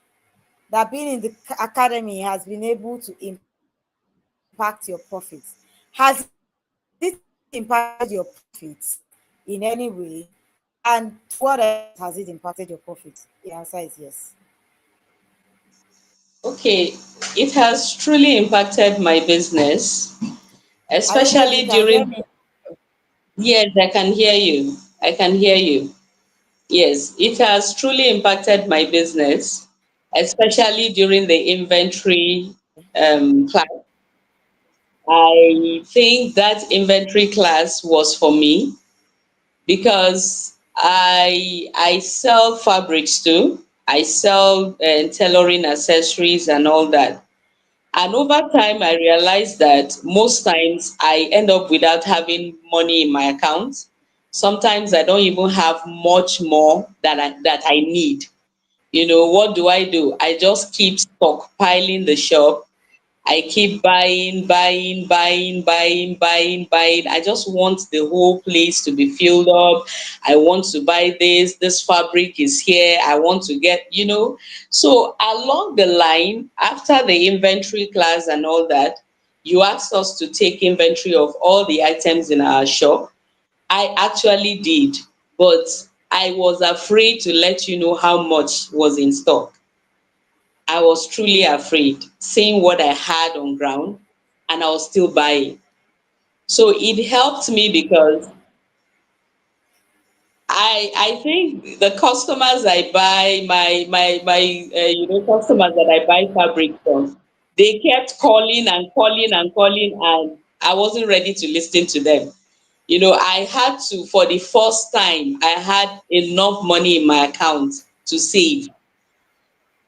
that being in the academy has been able to impact your profits? Has it impacted your profits in any way? And to what extent has it impacted your profits? The answer is yes. Okay, it has truly impacted my business, I don't know if you especially can hear during. me. Yes, I can hear you. I can hear you. Yes, it has truly impacted my business, especially during the inventory class. I think that inventory class was for me because I sell fabrics too. I sell tailoring accessories and all that. And over time, I realized that most times I end up without having money in my account. Sometimes I don't even have much more that I need. What do? I just keep stockpiling the shop. I keep buying, buying, buying, buying, buying, buying. I just want the whole place to be filled up. I want to buy this. This fabric is here. I want to get. So along the line, after the inventory class and all that, you asked us to take inventory of all the items in our shop. I actually did, but I was afraid to let you know how much was in stock. I was truly afraid, seeing what I had on ground, and I was still buying. So it helped me because I think the customers I buy my customers that I buy fabric from, they kept calling and calling and calling, and I wasn't ready to listen to them. I had to, for the first time, I had enough money in my account to save,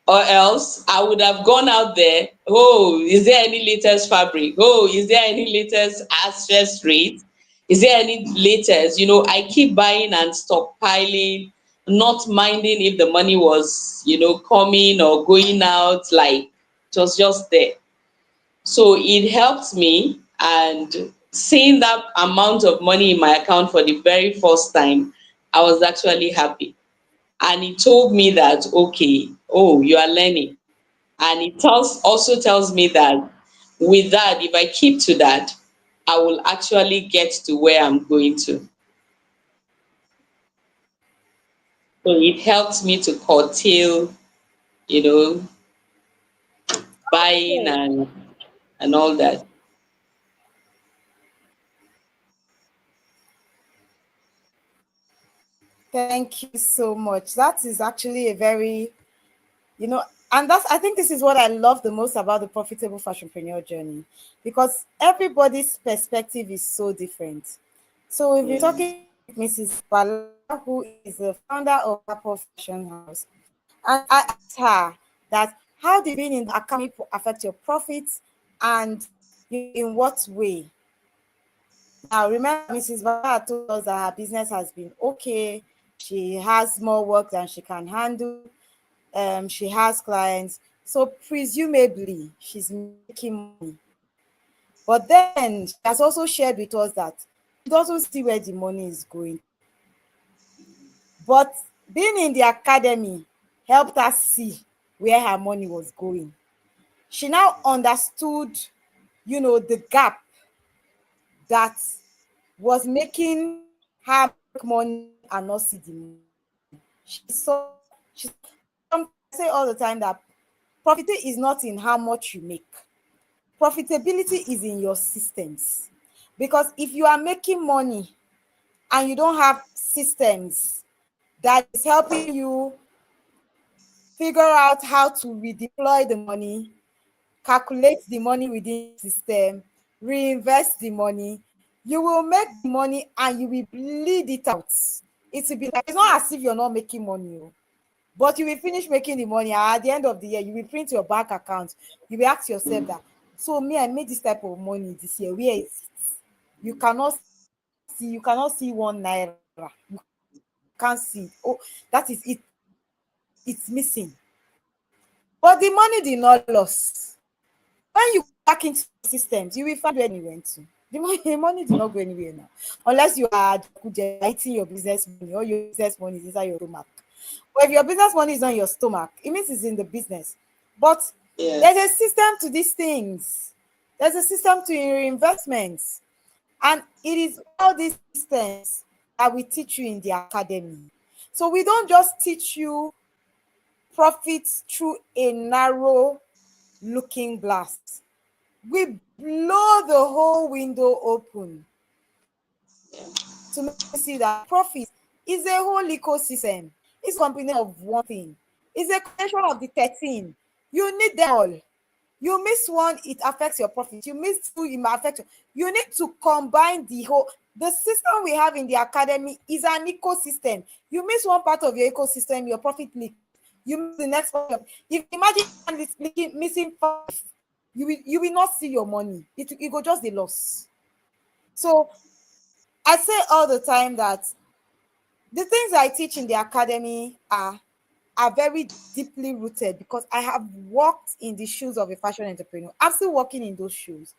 or else I would have gone out there. Oh, is there any latest fabric? Oh, is there any latest access rate? Is there any latest? I keep buying and stockpiling, not minding if the money was, coming or going out. Like, it was just there. So it helped me, and seeing that amount of money in my account for the very first time, I was actually happy. And it told me that, okay, oh, you are learning. And it also tells me that with that, if I keep to that, I will actually get to where I'm going to. So it helps me to curtail, you know, buying Okay. and all that. Thank you so much. That is actually a very, And that's, I think this is what I love the most about the profitable fashionpreneur journey, because everybody's perspective is so different. So we've been Yeah. talking with Mrs. Bala, who is the founder of Apple Fashion House. And I asked her that how did being in the academy affect your profits, and in what way? Now remember, Mrs. Bala told us that her business has been okay. She has more work than she can handle. She has clients, so presumably she's making money. But then she has also shared with us that she doesn't see where the money is going. But being in the academy helped her see where her money was going. She now understood, the gap that was making her make money and not see the money. I say all the time that profit is not in how much you make. Profitability is in your systems. Because if you are making money and you don't have systems that is helping you figure out how to redeploy the money, calculate the money within the system, reinvest the money, you will make the money and you will bleed it out. It will be like, it's not as if you're not making money, but you will finish making the money. And at the end of the year, you will print your bank account. You will ask yourself that, so me, I made this type of money this year. Where is it? You cannot see 1 naira. You can't see it. Oh, that is it. It's missing. But the money did not loss. When you go back into your systems, you will find where it went to. The money did not go anywhere now. Unless you are eating your business money, or your business money is inside your stomach. But if your business money is on your stomach, it means it's in the business. But there's a Yes. system to these things. There's a system to your investments. And it is all these systems that we teach you in the academy. So we don't just teach you profits through a narrow looking glass. We blow the whole window open Yeah. to make you see that profit is a whole ecosystem. It's a combination of one thing. It's a combination of the 13. You need them all. You miss one, it affects your profit. You miss two, it might affect you. You need to combine the whole. The system we have in the academy is an ecosystem. You miss one part of your ecosystem, your profit leak. You miss the next part of. If imagine missing five, you will not see your money. It go just the loss. So I say all the time that the things I teach in the academy are very deeply rooted, because I have walked in the shoes of a fashion entrepreneur. I'm still walking in those shoes.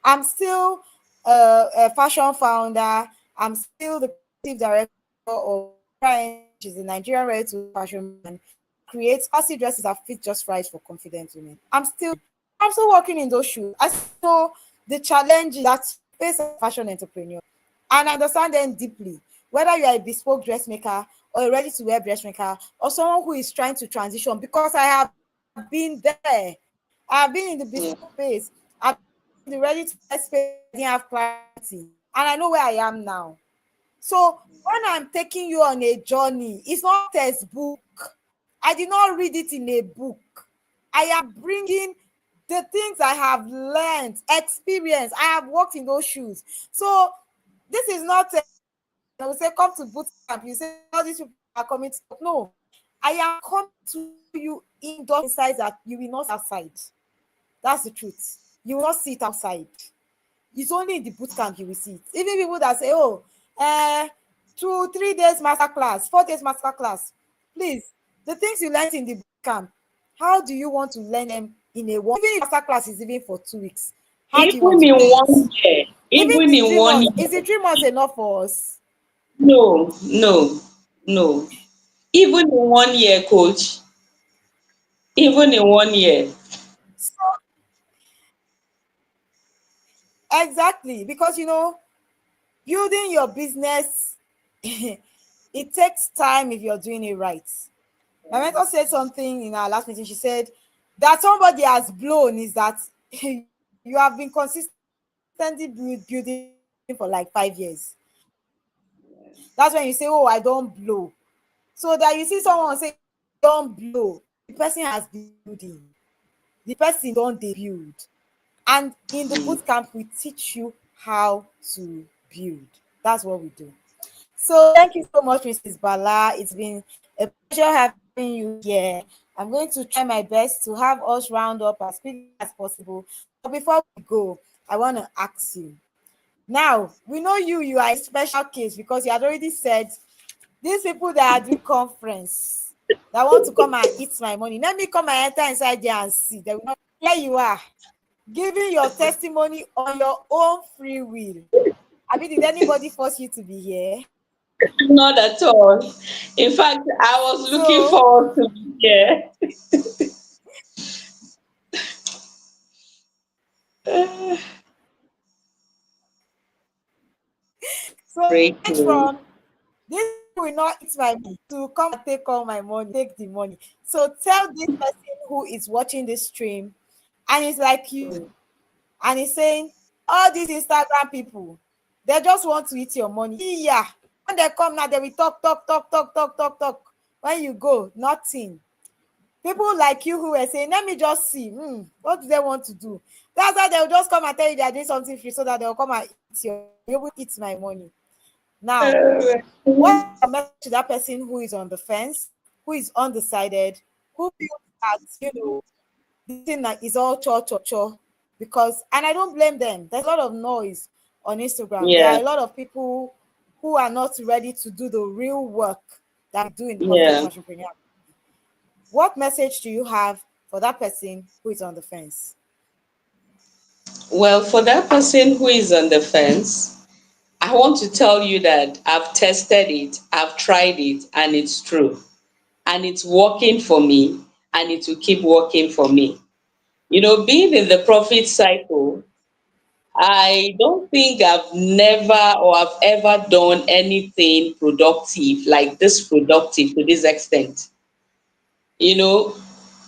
I'm still a fashion founder. I'm still the creative director of Wuraola, which is the Nigerian ready-to-wear fashion brand that creates classy dresses that fit just right for confident women. I'm still working in those shoes. I know the challenges that face a fashion entrepreneur, and I understand them deeply. Whether you are a bespoke dressmaker or a ready-to-wear dressmaker, or someone who is trying to transition, because I have been there. I have been in the bespoke Yeah. space. I've been in the ready-to-wear space where I didn't have clarity, and I know where I am now. So when I'm taking you on a journey, it's not textbook. I did not read it in a book. I am bringing the things I have learned, experience. I have walked in those shoes. So this is not I will say come to boot camp. You say all these people are coming to talk. No, I am coming to you indoors inside that you will not see outside. That's the truth. You will not see it outside. It's only in the boot camp you will see it. Even people that say, oh, 2 3 days master class, 4 days master class. Please, the things you learned in the boot camp, how do you want to learn them in a one? Even if master class is even for 2 weeks, how do you want Even to in learn it? 1 year. Even Even the in three one months, is year. the 3 months enough for us? No, no, no. Even in 1 year, coach. Even in 1 year. So exactly, because building your business, it takes time if you're doing it right. My mentor said something in our last meeting. She said that somebody has blown is that you have been consistently building for like 5 years. That's when you say, oh, I don't blow. So that you see someone say, don't blow. the person has been building, the person don't dey build. And in the boot camp, we teach you how to build. That's what we do. So thank you so much, Mrs. Bala. It's been a pleasure having you here. I'm going to try my best to have us round up as quickly as possible. But before we go, I want to ask you. Now, we know you are a special case because you had already said these people that are doing conference that want to come and eat my money. Let me come and enter inside there and see. They will not. Here you are, giving your testimony on your own free will. I mean, did anybody force you to be here? Not at all. In fact, I was looking So, forward to be here. so right Grateful. from this will not eat my money to come and take all my money, take the money. So tell this person who is watching this stream and it's like you, and he's saying, all these Instagram people, they just want to eat your money. Yeah. When they come now, they will talk, talk, talk, talk, talk, talk, talk. When you go, nothing. People like you who were saying, let me just see, what do they want to do? That's why they'll just come and tell you they're doing something free so that they'll come and eat your, you will eat my money. Now, Uh, what's your message to that person who is on the fence, who is undecided, who feels that, this thing that is all cho cho cho? Because, and I don't blame them, there's a lot of noise on Instagram. There yeah, are a lot of people who are not ready to do the real work that we do in the Profitable yeah. Fashionpreneur. What message do you have for that person who is on the fence? Well, for that person who is on the fence, I want to tell you that I've tested it, I've tried it, and it's true. And it's working for me, and it will keep working for me. Being in the profit cycle, I don't think I've never or I've ever done anything productive like this productive to this extent. You know,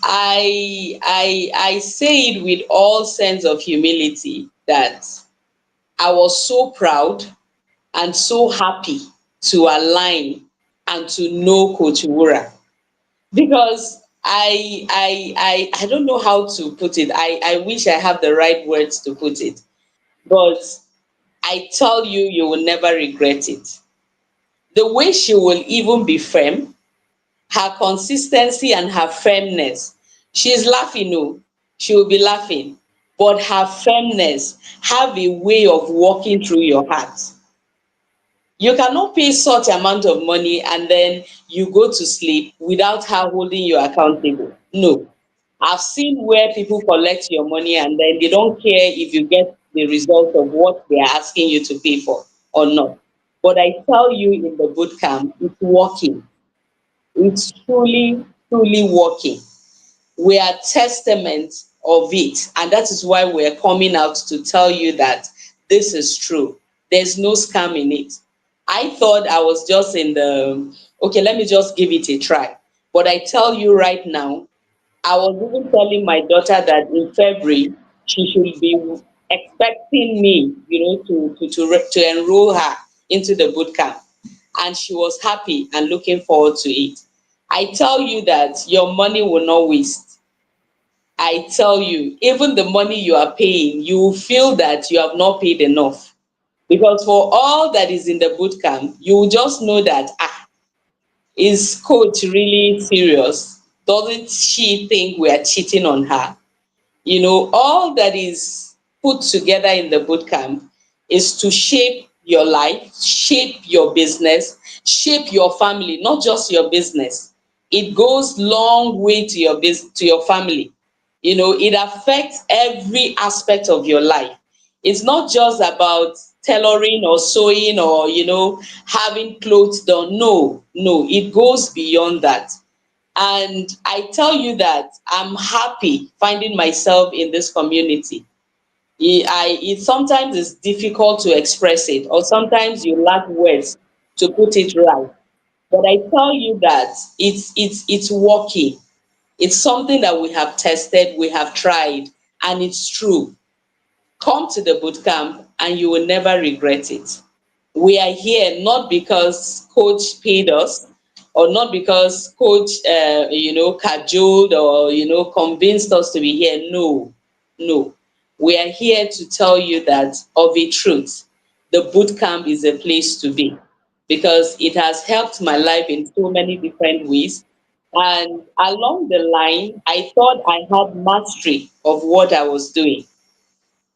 I say it with all sense of humility that I was so proud and so happy to align and to know Coach Wura because I don't know how to put it. I wish I have the right words to put it, but I tell you, you will never regret it. The way she will even be firm, her consistency and her firmness. She's laughing, no, she will be laughing, but her firmness have a way of walking through your heart. You cannot pay such amount of money and then you go to sleep without her holding you accountable. No. I've seen where people collect your money and then they don't care if you get the result of what they are asking you to pay for or not. But I tell you in the boot camp, it's working. It's truly, truly working. We are testament of it, and that is why we're coming out to tell you that this is true. There's no scam in it. I thought I was just in the okay, let me just give it a try. But I tell you right now, I was even telling my daughter that in February she should be expecting me, to enroll her into the boot camp, and she was happy and looking forward to it. I tell you that your money will not waste. I tell you, even the money you are paying, you will feel that you have not paid enough. Because for all that is in the boot camp, you will just know that, is coach really serious? Doesn't she think we are cheating on her? All that is put together in the boot camp is to shape your life, shape your business, shape your family, not just your business. It goes long way to to your family. It affects every aspect of your life. It's not just about tailoring or sewing or having clothes done. No, no, it goes beyond that. And I tell you that I'm happy finding myself in this community. It sometimes is difficult to express it, or sometimes you lack words to put it right. But I tell you that it's working. It's something that we have tested, we have tried, and it's true. Come to the boot camp and you will never regret it. We are here not because coach paid us, or not because coach cajoled or convinced us to be here. No, no. We are here to tell you that of a truth, the boot camp is a place to be, because it has helped my life in so many different ways. And along the line, I thought I had mastery of what I was doing.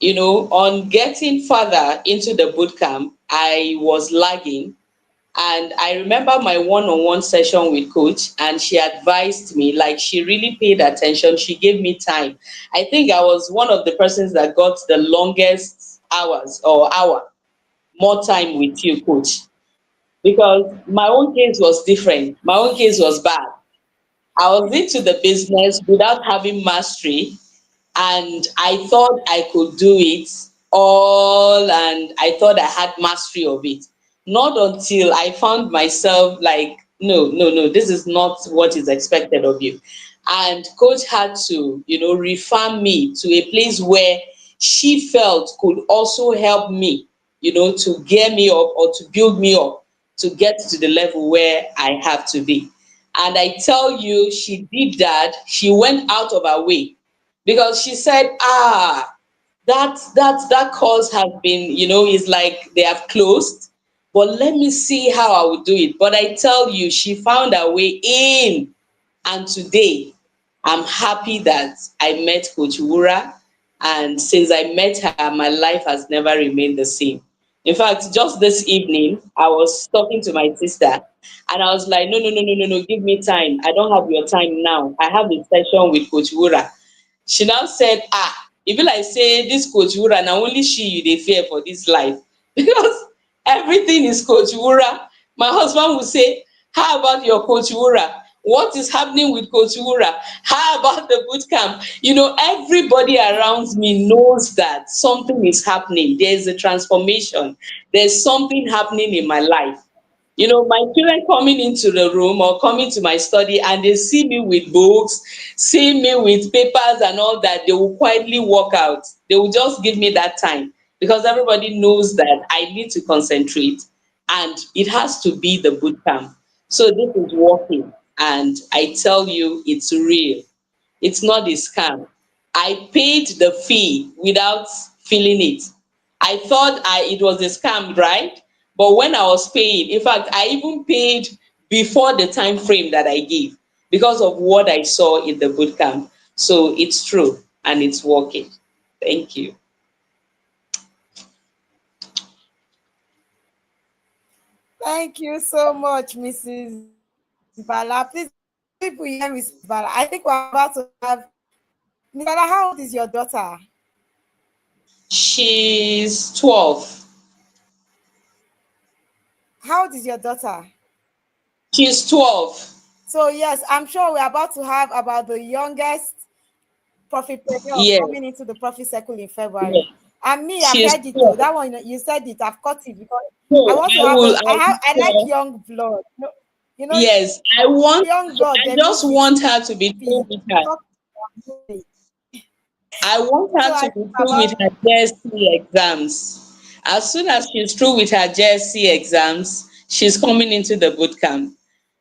On getting further into the boot camp, I was lagging. And I remember my one-on-one session with coach, and she advised me, like, she really paid attention. She gave me time. I think I was one of the persons that got the longest hours or hour more time with you, coach, because my own case was different. My own case was bad. I was into the business without having mastery, and I thought I could do it all, and I thought I had mastery of it. Not until I found myself like, no, no, no, this is not what is expected of you. And coach had to, refarm me to a place where she felt could also help me, to gear me up or to build me up to get to the level where I have to be. And I tell you, she did that. She went out of her way, because she said, that course has been, is like they have closed, but let me see how I would do it. But I tell you, she found her way in. And today, I'm happy that I met Coach Wura. And since I met her, my life has never remained the same. In fact, just this evening, I was talking to my sister, and I was like, no, no, no, no, no, no, give me time. I don't have your time now. I have a session with Coach Wura. She now said, e be like say dis Coach Wura na only she you dey fear for dis life, because everything is Coach Wura. My husband will say, how about your Coach Wura? What is happening with Coach Wura? How about the boot camp? Everybody around me knows that something is happening. There is a transformation. There's something happening in my life. My children coming into the room or coming to my study, and they see me with books, see me with papers and all that, they will quietly walk out. They will just give me that time, because everybody knows that I need to concentrate, and it has to be the boot camp. So this is working, and I tell you, it's real. It's not a scam. I paid the fee without feeling it. I thought it was a scam, right? But when I was paying, in fact, I even paid before the time frame that I gave, because of what I saw in the boot camp. So it's true and it's working. Thank you. Thank you so much, Mrs. Bala. Please, before people hear Mrs. Bala, I think we're about to have Mrs. Bala. How old is your daughter? She's 12. How old is your daughter? She's 12. So yes, I'm sure we're about to have about the youngest profitpreneur Yeah, coming into the profit circle in yeah. February. And me, I've She's heard it too. 12. That one you said it. I've caught it because I No, want to I have will, a. I'll be I like sure. young blood. Yes, Young blood. I They just move with want her to be through speed. with her. Talk. I want So her I to think be through with about her JSC exams. As soon as she's through with her JSC exams, she's coming into the boot camp,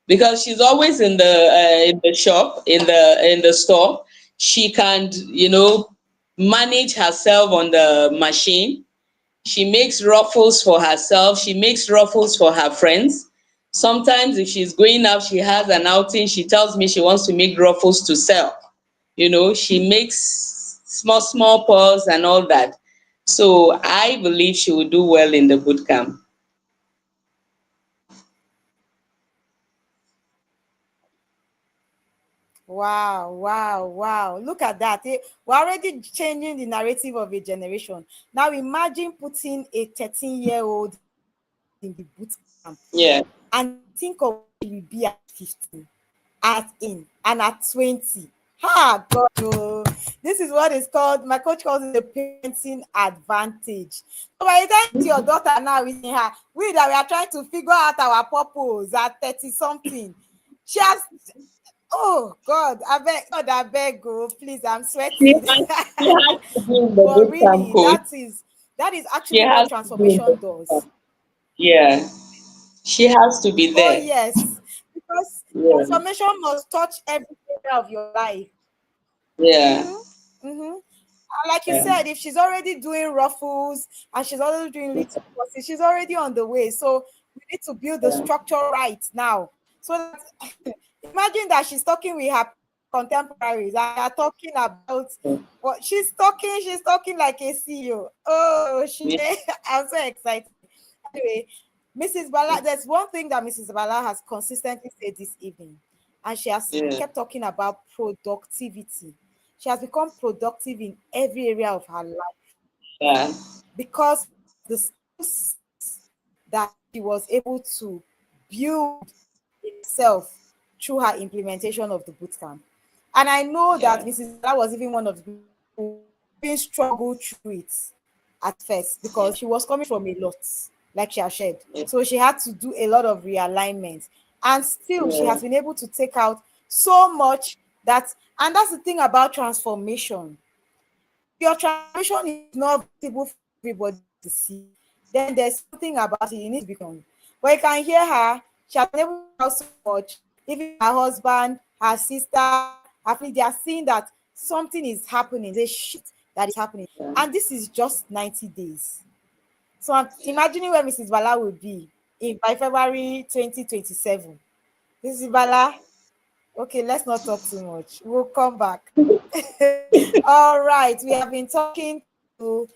because she's always in the shop, in the store. She can, manage herself on the machine. She makes ruffles for herself. She makes ruffles for her friends. Sometimes if she's going out, she has an outing, she tells me she wants to make ruffles to sell. She makes small, small paws and all that. So I believe she will do well in the boot camp. wow, wow, wow. Look at that. We're already changing the narrative of a generation. Now imagine putting a 13-year-old in the boot camp Yeah. and think of where she will be at 15, and at 20. Ha God. Oh. This is what is called, my coach calls it the parenting advantage. So by the time your daughter now is in her, we that we are trying to figure out our purpose at 30 something. She has, oh God, I beg, oh, please, I'm She sweating. has, she has to be in the But boot camp, really, coach. that is She actually what has to be in the transformation boot camp. does. Yeah. She has to be Oh there. yes. because Yeah. transformation must touch every area of your life. Yeah. Mm-hmm. Mm-hmm. And like you Yeah. said, if she's already doing ruffles and she's already doing little crosses, she's already on the way. So we need to build the Yeah. structure right now. So that imagine that she's talking with her contemporaries and they're talking about what she's talking like a CEO. Oh, she Yeah. I'm so excited. Anyway, Mrs. Bala, there's one thing that Mrs. Bala has consistently said this evening, and she has Yeah. kept talking about productivity. She has become productive in every area of her life Yeah. because of the skills that she was able to build in herself through her implementation of the bootcamp. And I know that Yeah. Mrs. Bala was even one of the people who even struggled through it at first Yeah. because she was coming from a lot, like she has shared. Yeah. So she had to do a lot of realignment. And still, she Yeah. has been able to take out so much that, and that's the thing about transformation. Your transformation is not visible for everybody to see, then there's something about it you need to be on. But you can hear her, she has been able to take out so much. Even her husband, her sister, her family, they are seeing that something is happening. There's shit that is happening. Yeah. And this is just 90 days. So I'm imagining where Mrs. Bala will be in by February 2027. Mrs. Bala, okay, let's not talk too much. We'll come back. All right, we have been talking to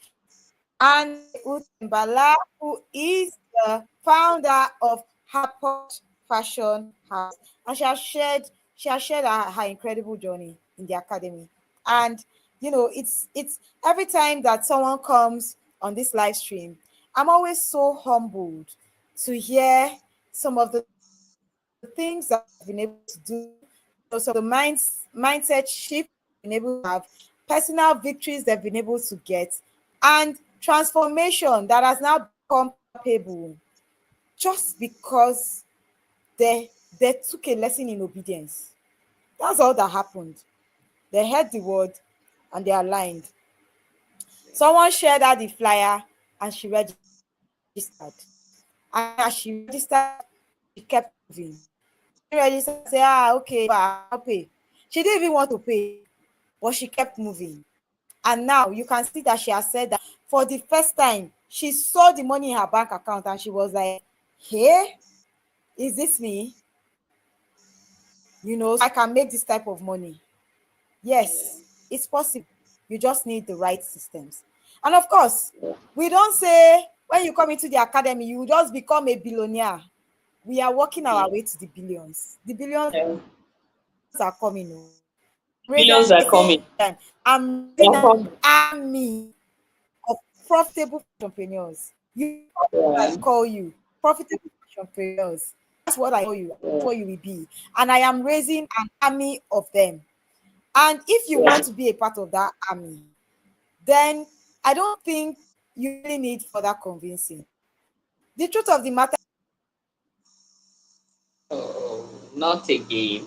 Ande Uten Bala, who is the founder of Harport Fashion House, and she has shared her incredible journey in the academy. And it's every time that someone comes on this live stream, I'm always so humbled to hear some of the things that they've been able to do, some of the mindset shift they've been able to have, personal victories they've been able to get, and transformation that has now become palpable just because they took a lesson in obedience. That's all that happened. They heard the word and they aligned. Someone shared her the flyer and she registered. And as she registered, she kept moving. She didn't register and say, okay, I'll pay. She didn't even want to pay, but she kept moving. And now you can see that she has said that for the first time, she saw the money in her bank account and she was like, hey, is this me? So I can make this type of money. Yeah. Yes, it's possible. You just need the right systems. And of course, Yeah. we don't say when you come into the academy, you just become a billionaire. We are working our way to the billions. The billions are Yeah. coming. Oh. I'm raising, I say it every time. Billions are I'm coming. raising an They're coming. army of profitable fashionpreneurs. You I Yeah. call you profitable fashionpreneurs. That's what I call you. That's Yeah. what you will be. And I am raising an army of them. And if you Yeah. want to be a part of that army, then I don't think you really need further convincing. The truth of the matter, Oh, not again.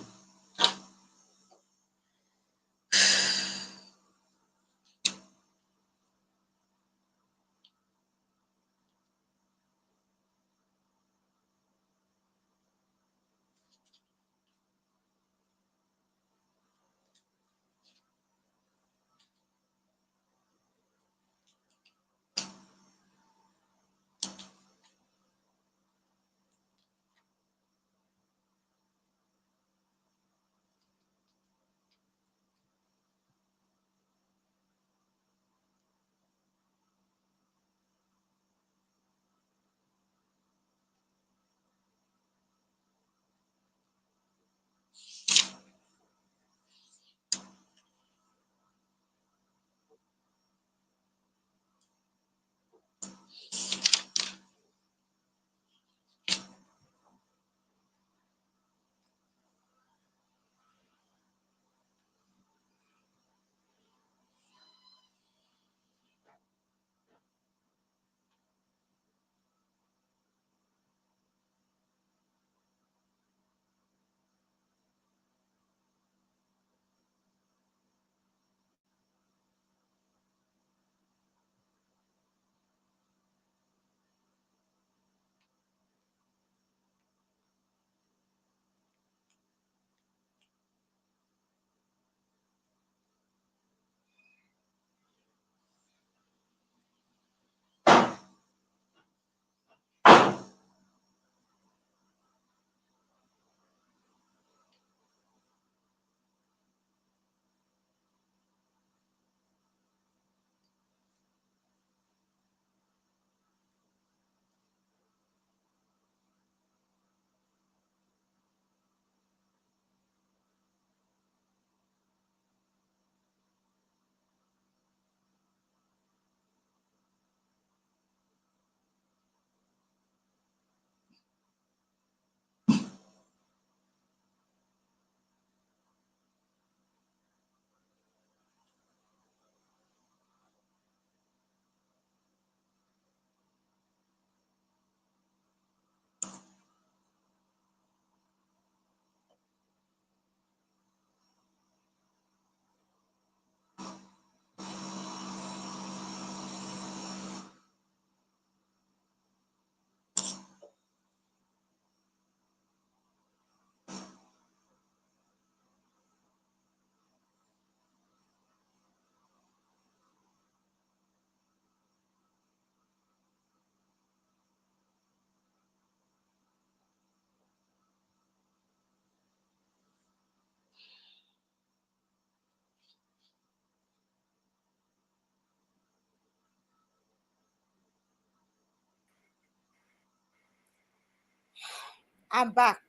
I'm back.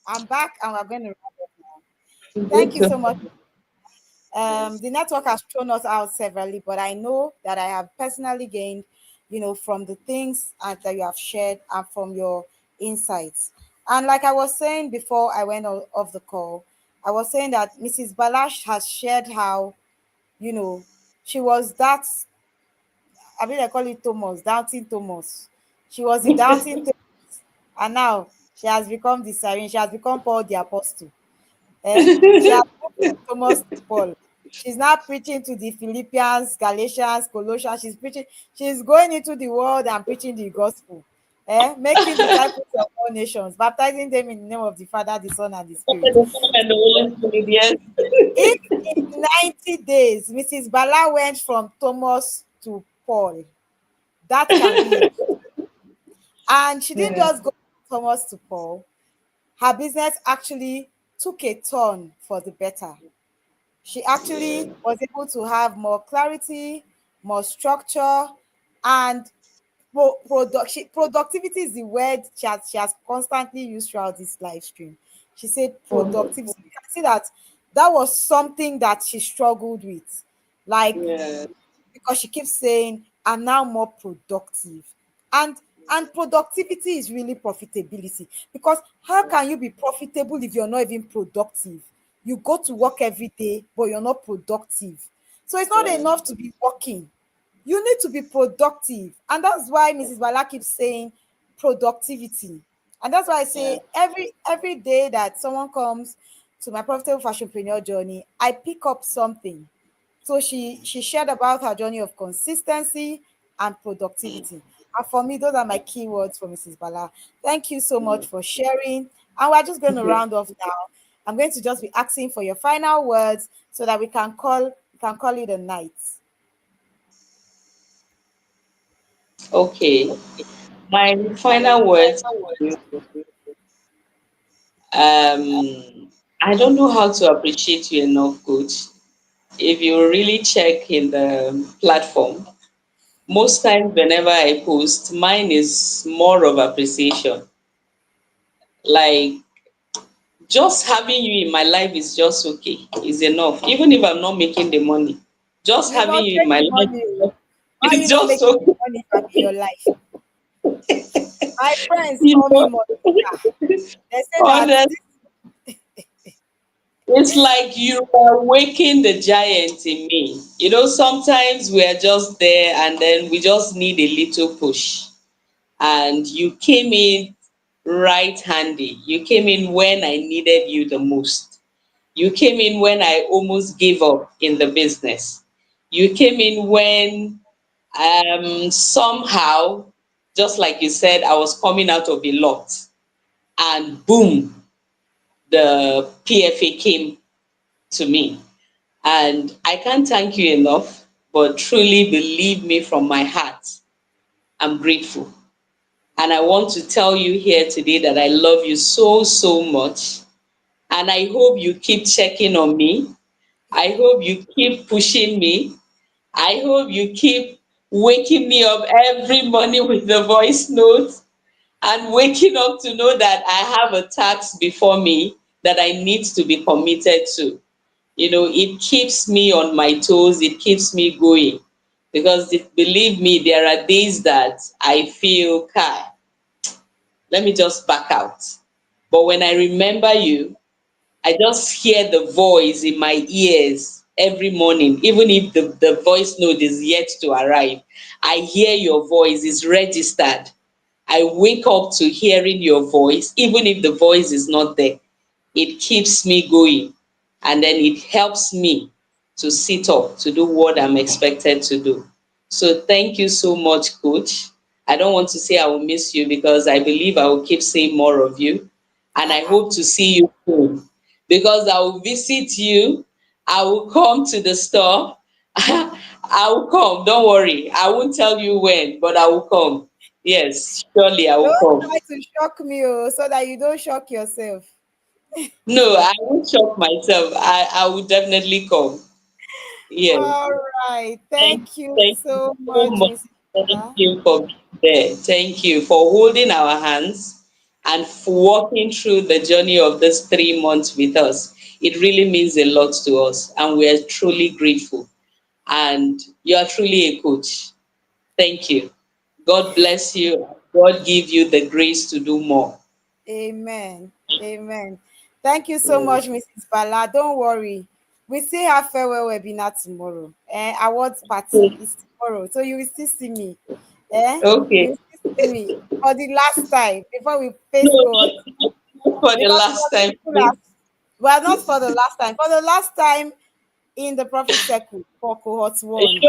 I'm back, and we're going to wrap up now. Thank Good you so to much. yes. The network has thrown us out severally, but I know that I have personally gained, from the things that you have shared and from your insights. And like I was saying before I went off the call, I was saying that Mrs. Balash has shared how, you know, she was that, I mean, I call it Thomas, doubting Thomas. She was the doubting Thomas, and now she has become the siren. She has become Paul the Apostle. She has moved from Thomas to Paul. She's now preaching to the Philippians, Galatians, Colossians. She's going into the world and preaching the gospel. Making disciples of all nations, baptizing them in the name of the Father, the Son, and the Spirit. The Son and the Holy Spirit, yes. If in 90 days Mrs. Bala went from Thomas to Paul, that can be it. And she didn't Yeah. just go from Thomas to Paul, her business actually took a turn for the better. She actually was able to have more clarity, more structure, and productivity is the word she has constantly used throughout this live stream. She said productivity. You can see that that was something that she struggled with. Like, Yeah. because she keeps saying, I'm now more productive. And and productivity is really profitability. Because how can you be profitable if you're not even productive? You go to work every day, but you're not productive. So it's not Yeah. enough to be working. You need to be productive. And that's why Mrs. Bala keeps saying productivity. And that's why I Yeah. say every day that someone comes to my profitable fashionpreneur journey, I pick up something. So she shared about her journey of consistency and productivity. And for me, those are my keywords for Mrs. Bala. Thank you so much for sharing. And we're just going to round off now. I'm going to just be asking for your final words so that we can call it a night. Okay. My final words to you, I don't know how to appreciate you enough, coach. If you really check in the platform, most times whenever I post, mine is more of appreciation. Like, just having you in my life is just okay, is enough. Even if I'm not making the money, just You having must you in make my the life money. Oh. Why are you is not just making the okay. money if I'm in your life? My friends You call me know, Monica. They say that honest, it's like you are waking the giant in me. Sometimes we are just there and then we just need a little push. And you came in right handy. You came in when I needed you the most. You came in when I almost gave up in the business. You came in when somehow, just like you said, I was coming out of a lot. And boom, the PFA came to me. And I can't thank you enough, but truly believe me from my heart, I'm grateful. And I want to tell you here today that I love you so, so much. And I hope you keep checking on me. I hope you keep pushing me. I hope you keep waking me up every morning with the voice notes and waking up to know that I have a task before me that I need to be committed to. It keeps me on my toes, it keeps me going. Because believe me, there are days that I feel, Kai, let me just back out. But when I remember you, I just hear the voice in my ears every morning, even if the voice note is yet to arrive. I hear your voice, is registered. I wake up to hearing your voice, even if the voice is not there. It keeps me going. And then it helps me to sit up to do what I'm expected to do. So thank you so much, Coach. I don't want to say I will miss you because I believe I will keep seeing more of you. And I uh-uh. hope to see you soon because I will visit you. I will come to the store. I will come. Don't worry. I won't tell you when, but I will come. Yes, surely I will Don't come. try to shock me, so that you don't shock yourself. No, I won't shock myself. I will definitely come. Yes. All right. Thank, Thank you thank you so so much, much. Mrs. Thank Bala. you for being there. Thank you for holding our hands. and walking through the journey of this 3 months with us. It really means a lot to us, and we are truly grateful. And you are truly a coach. Thank you. God bless you. God give you the grace to do more. Amen. Amen. Thank you so Mm. much, Mrs. Bala. Don't worry. We still have farewell webinar tomorrow. Awards party is tomorrow. So you will still see me. You Okay. will still see me for the last time before we face No, cohort. not for the Because for last the time, people please. that, well, not for the last time. For the last time in the profit circle for cohort one.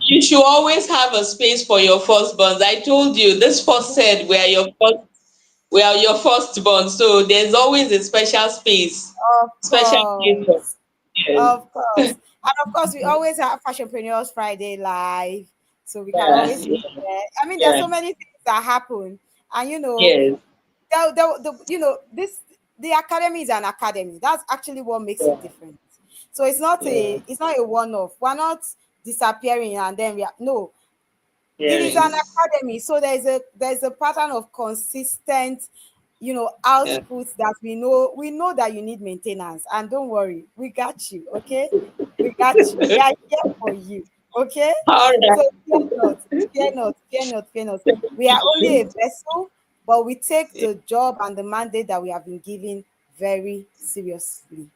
You should always have a space for your firstborns. I told you this first said we are your firstborn, so there's always a special space, Of special place for course. you. Of course. And of course, we always have Fashionpreneurs Friday live. So we can Yeah, always be yeah, there. I mean, there's yeah, so many things that happen. And yes, the academy is an academy. That's actually what makes yeah, it different. So it's not yeah, a one-off. We're not disappearing and then we are no, it is an hearing, academy, so there's a pattern of consistent yeah. outputs that we know that you need maintenance, and don't worry, we got you. Okay, we got you, we are here for you. Okay, All so right. fear not, fear not, fear not, fear not. We are only a vessel, but we take the job and the mandate that we have been given very seriously.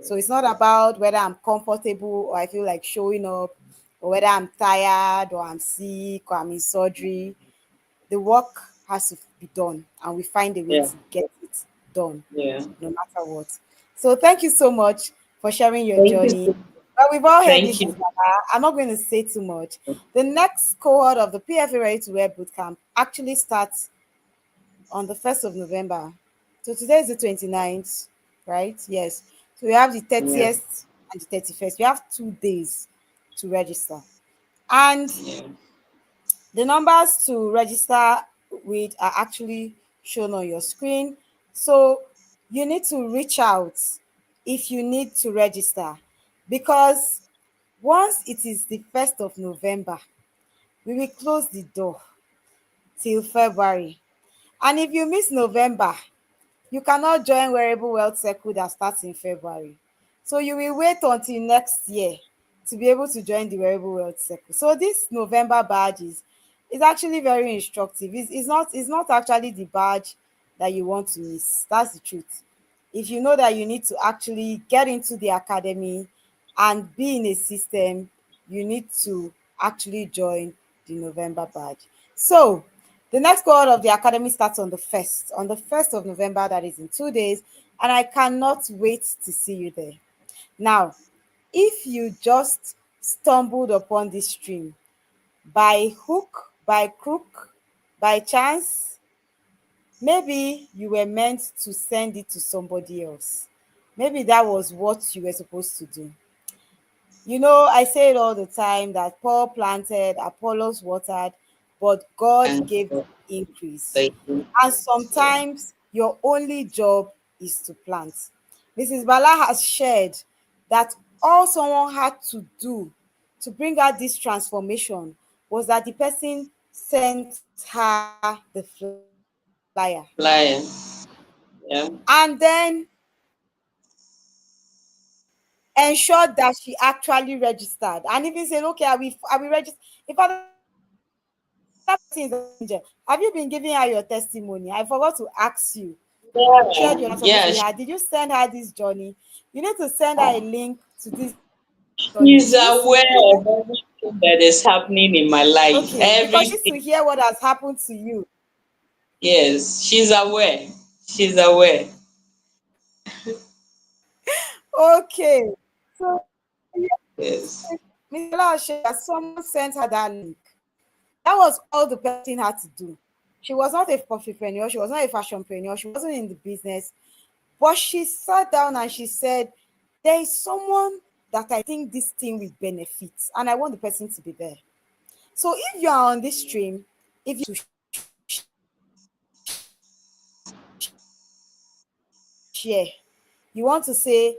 So it's not about whether I'm comfortable or I feel like showing up, or whether I'm tired or I'm sick or I'm in surgery. The work has to be done, and we find a way Yeah, to get it done yeah. no matter what. So thank you so much for sharing your Thank you. journey. Well, we've all heard Thank this, you. Baba. I'm not going to say too much. The next cohort of the PFA Ready-to-Wear Bootcamp actually starts on the 1st of November. So today is the 29th, right? Yes. So we have the Yeah, 30th and the 31st. We have 2 days to register. And yeah, the numbers to register with are actually shown on your screen. So you need to reach out if you need to register, because once it is the 1st of November, we will close the door till February. And if you miss November, you cannot join Wearable Wealth Circle that starts in February. So you will wait until next year to be able to join the Wearable Wealth Circle. So this November badge is actually very instructive. It's not actually the badge that you want to miss. That's the truth. If you know that you need to actually get into the academy and be in a system, you need to actually join the November badge. So the next cohort of the academy starts on the 1st of November, that is in 2 days, and I cannot wait to see you there. Now, if you just stumbled upon this stream by hook, by crook, by chance, maybe you were meant to send it to somebody else. Maybe that was what you were supposed to do. I say it all the time that Paul planted, Apollos watered, but God and gave the increase. thank you. And Yeah, sometimes your only job is to plant. Mrs. Bala has shared that all someone had to do to bring out this transformation was that the person sent her the flyer, flyer. Yeah, and then ensured that she actually registered. And even saying, okay, I will register. In fact, that person is an angel. Have you been giving her your testimony? I forgot to ask you. Have you shared your transformation with yeah, her? Did you yeah. send her this journey? You need to send her a link to this journey. Did you see it? She's aware of everything that is happening in my Okay, life. because she needs to Everything. hear what has happened to you. Yes, she's aware. She's aware. Okay. So Yes. Mr. Bala shared that someone sent her that link. That was all the person had to do. She was not a profitpreneur, she was not a fashionpreneur, she wasn't in the business, but she sat down and she said, there is someone that I think this thing will benefit, and I want the person to be there. So if you are on this stream, if you to share, you want to say,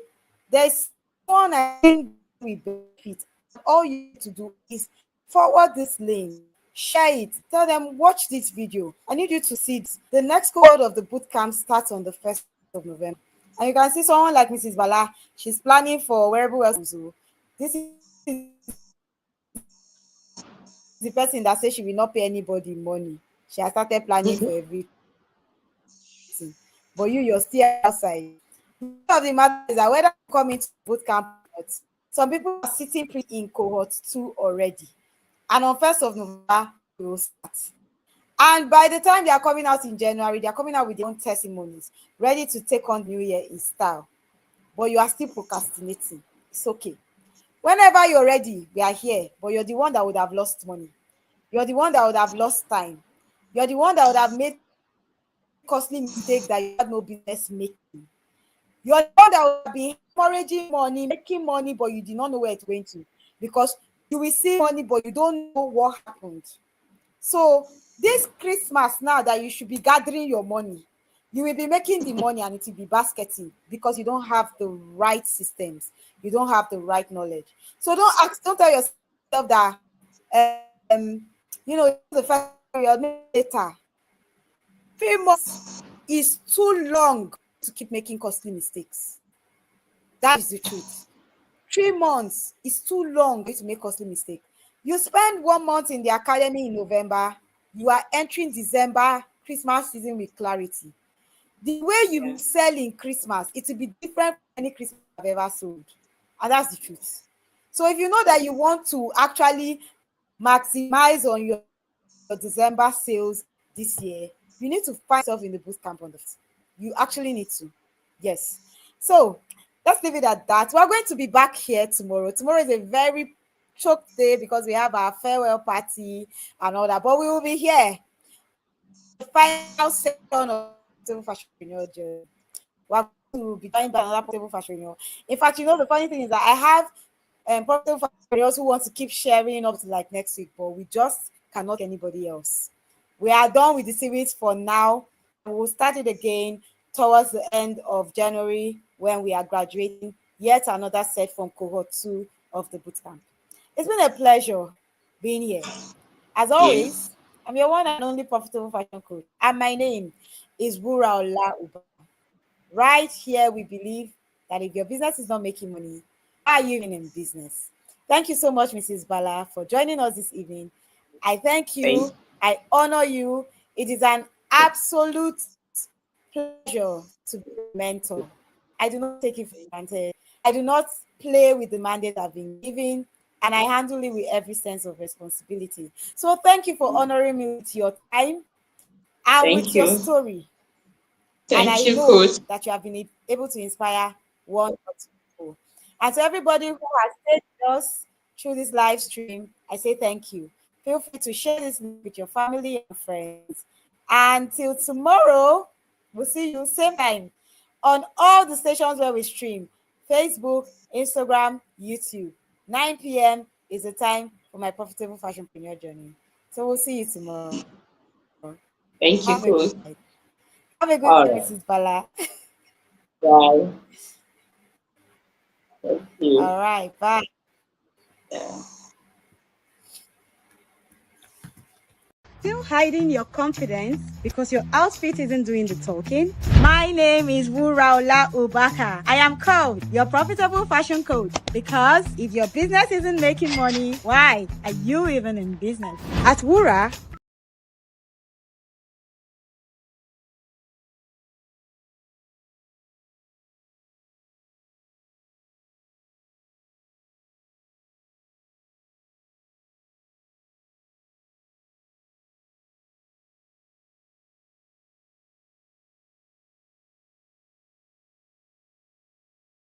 there's someone I think this thing will benefit, and all you need to do is forward this link share it, tell them, watch this video. I need you to see this. The next cohort of the bootcamp starts on the 1st of November. And you can see someone like Mrs. Bala, she's planning for wearable wealth. This is the person that says she will not pay anybody money. She has started planning for everything. But you're still outside. The truth of the matter is that whether you come into bootcamp or not, some people are sitting pretty in cohort 2 already. And on 1st of November, we will start. And by the time they are coming out in January, they are coming out with their own testimonies, ready to take on the new year in style. But you are still procrastinating. It's okay. Whenever you're ready, we are here. But you're the one that would have lost money. You're the one that would have lost time. You're the one that would have made costly mistake that you had no business making. You're the one that would have been hemorrhaging money, making money, but you did not know where it's going to, because you will see money, but you don't know what happened. So this Christmas, now that you should be gathering your money, you will be making the money and it will be basketing because you don't have the right systems, you don't have the right knowledge. So don't tell yourself that the first period, maybe later. 3 months is too long to keep making costly mistakes. That is the truth. 3 months is too long to make costly mistake. You spend 1 month in the academy in November, you are entering December, Christmas season with clarity. The way you sell in Christmas, it will be different from any Christmas I've ever sold. And that's the truth. So if you know that you want to actually maximize on your December sales this year, you need to find yourself in the bootcamp on the 1st. You actually need to. Yes. So let's leave it at that. We're going to be back here tomorrow. Tomorrow is a very choked day because we have our farewell party and all that. But we will be here on the final section of my Profitable Fashionpreneur Journey. We're going to be joined by another Profitable Fashionpreneur. In fact, the funny thing is that I have profitable fashionpreneurs who want to keep sharing up to like next week, but we just cannot get anybody else. We are done with the series for now. We'll start it again towards the end of January when we are graduating yet another set from cohort 2 of the bootcamp. It's been a pleasure being here. As always, I'm your one and only profitable fashion coach, and my name is Wuraola Ubaka. Right here, we believe that if your business is not making money, why are you even in business? Thank you so much, Mrs. Bala, for joining us this evening. I thank you. I honor you. It is an absolute pleasure to be a mentor. I do not take it for granted. I do not play with the mandate I've been given, and I handle it with every sense of responsibility. So thank you for honoring me with your time and with your story. And I know that you have been able to inspire one or two people. And to everybody who has stayed with us through this live stream, I say thank you. Feel free to share this with your family and friends. Until tomorrow, we'll see you same time on all the stations where we stream: Facebook, Instagram, YouTube. 9 p.m. is the time for my Profitable Fashionpreneur Journey. So we'll see you tomorrow. Thank you, Coach. Have a good day, Mrs. Bala. Bye. Thank you. All right, bye. Yeah. Still hiding your confidence because your outfit isn't doing the talking? My name is Wuraola Ubaka. I am called your profitable fashion coach because if your business isn't making money, why are you even in business? At Wura,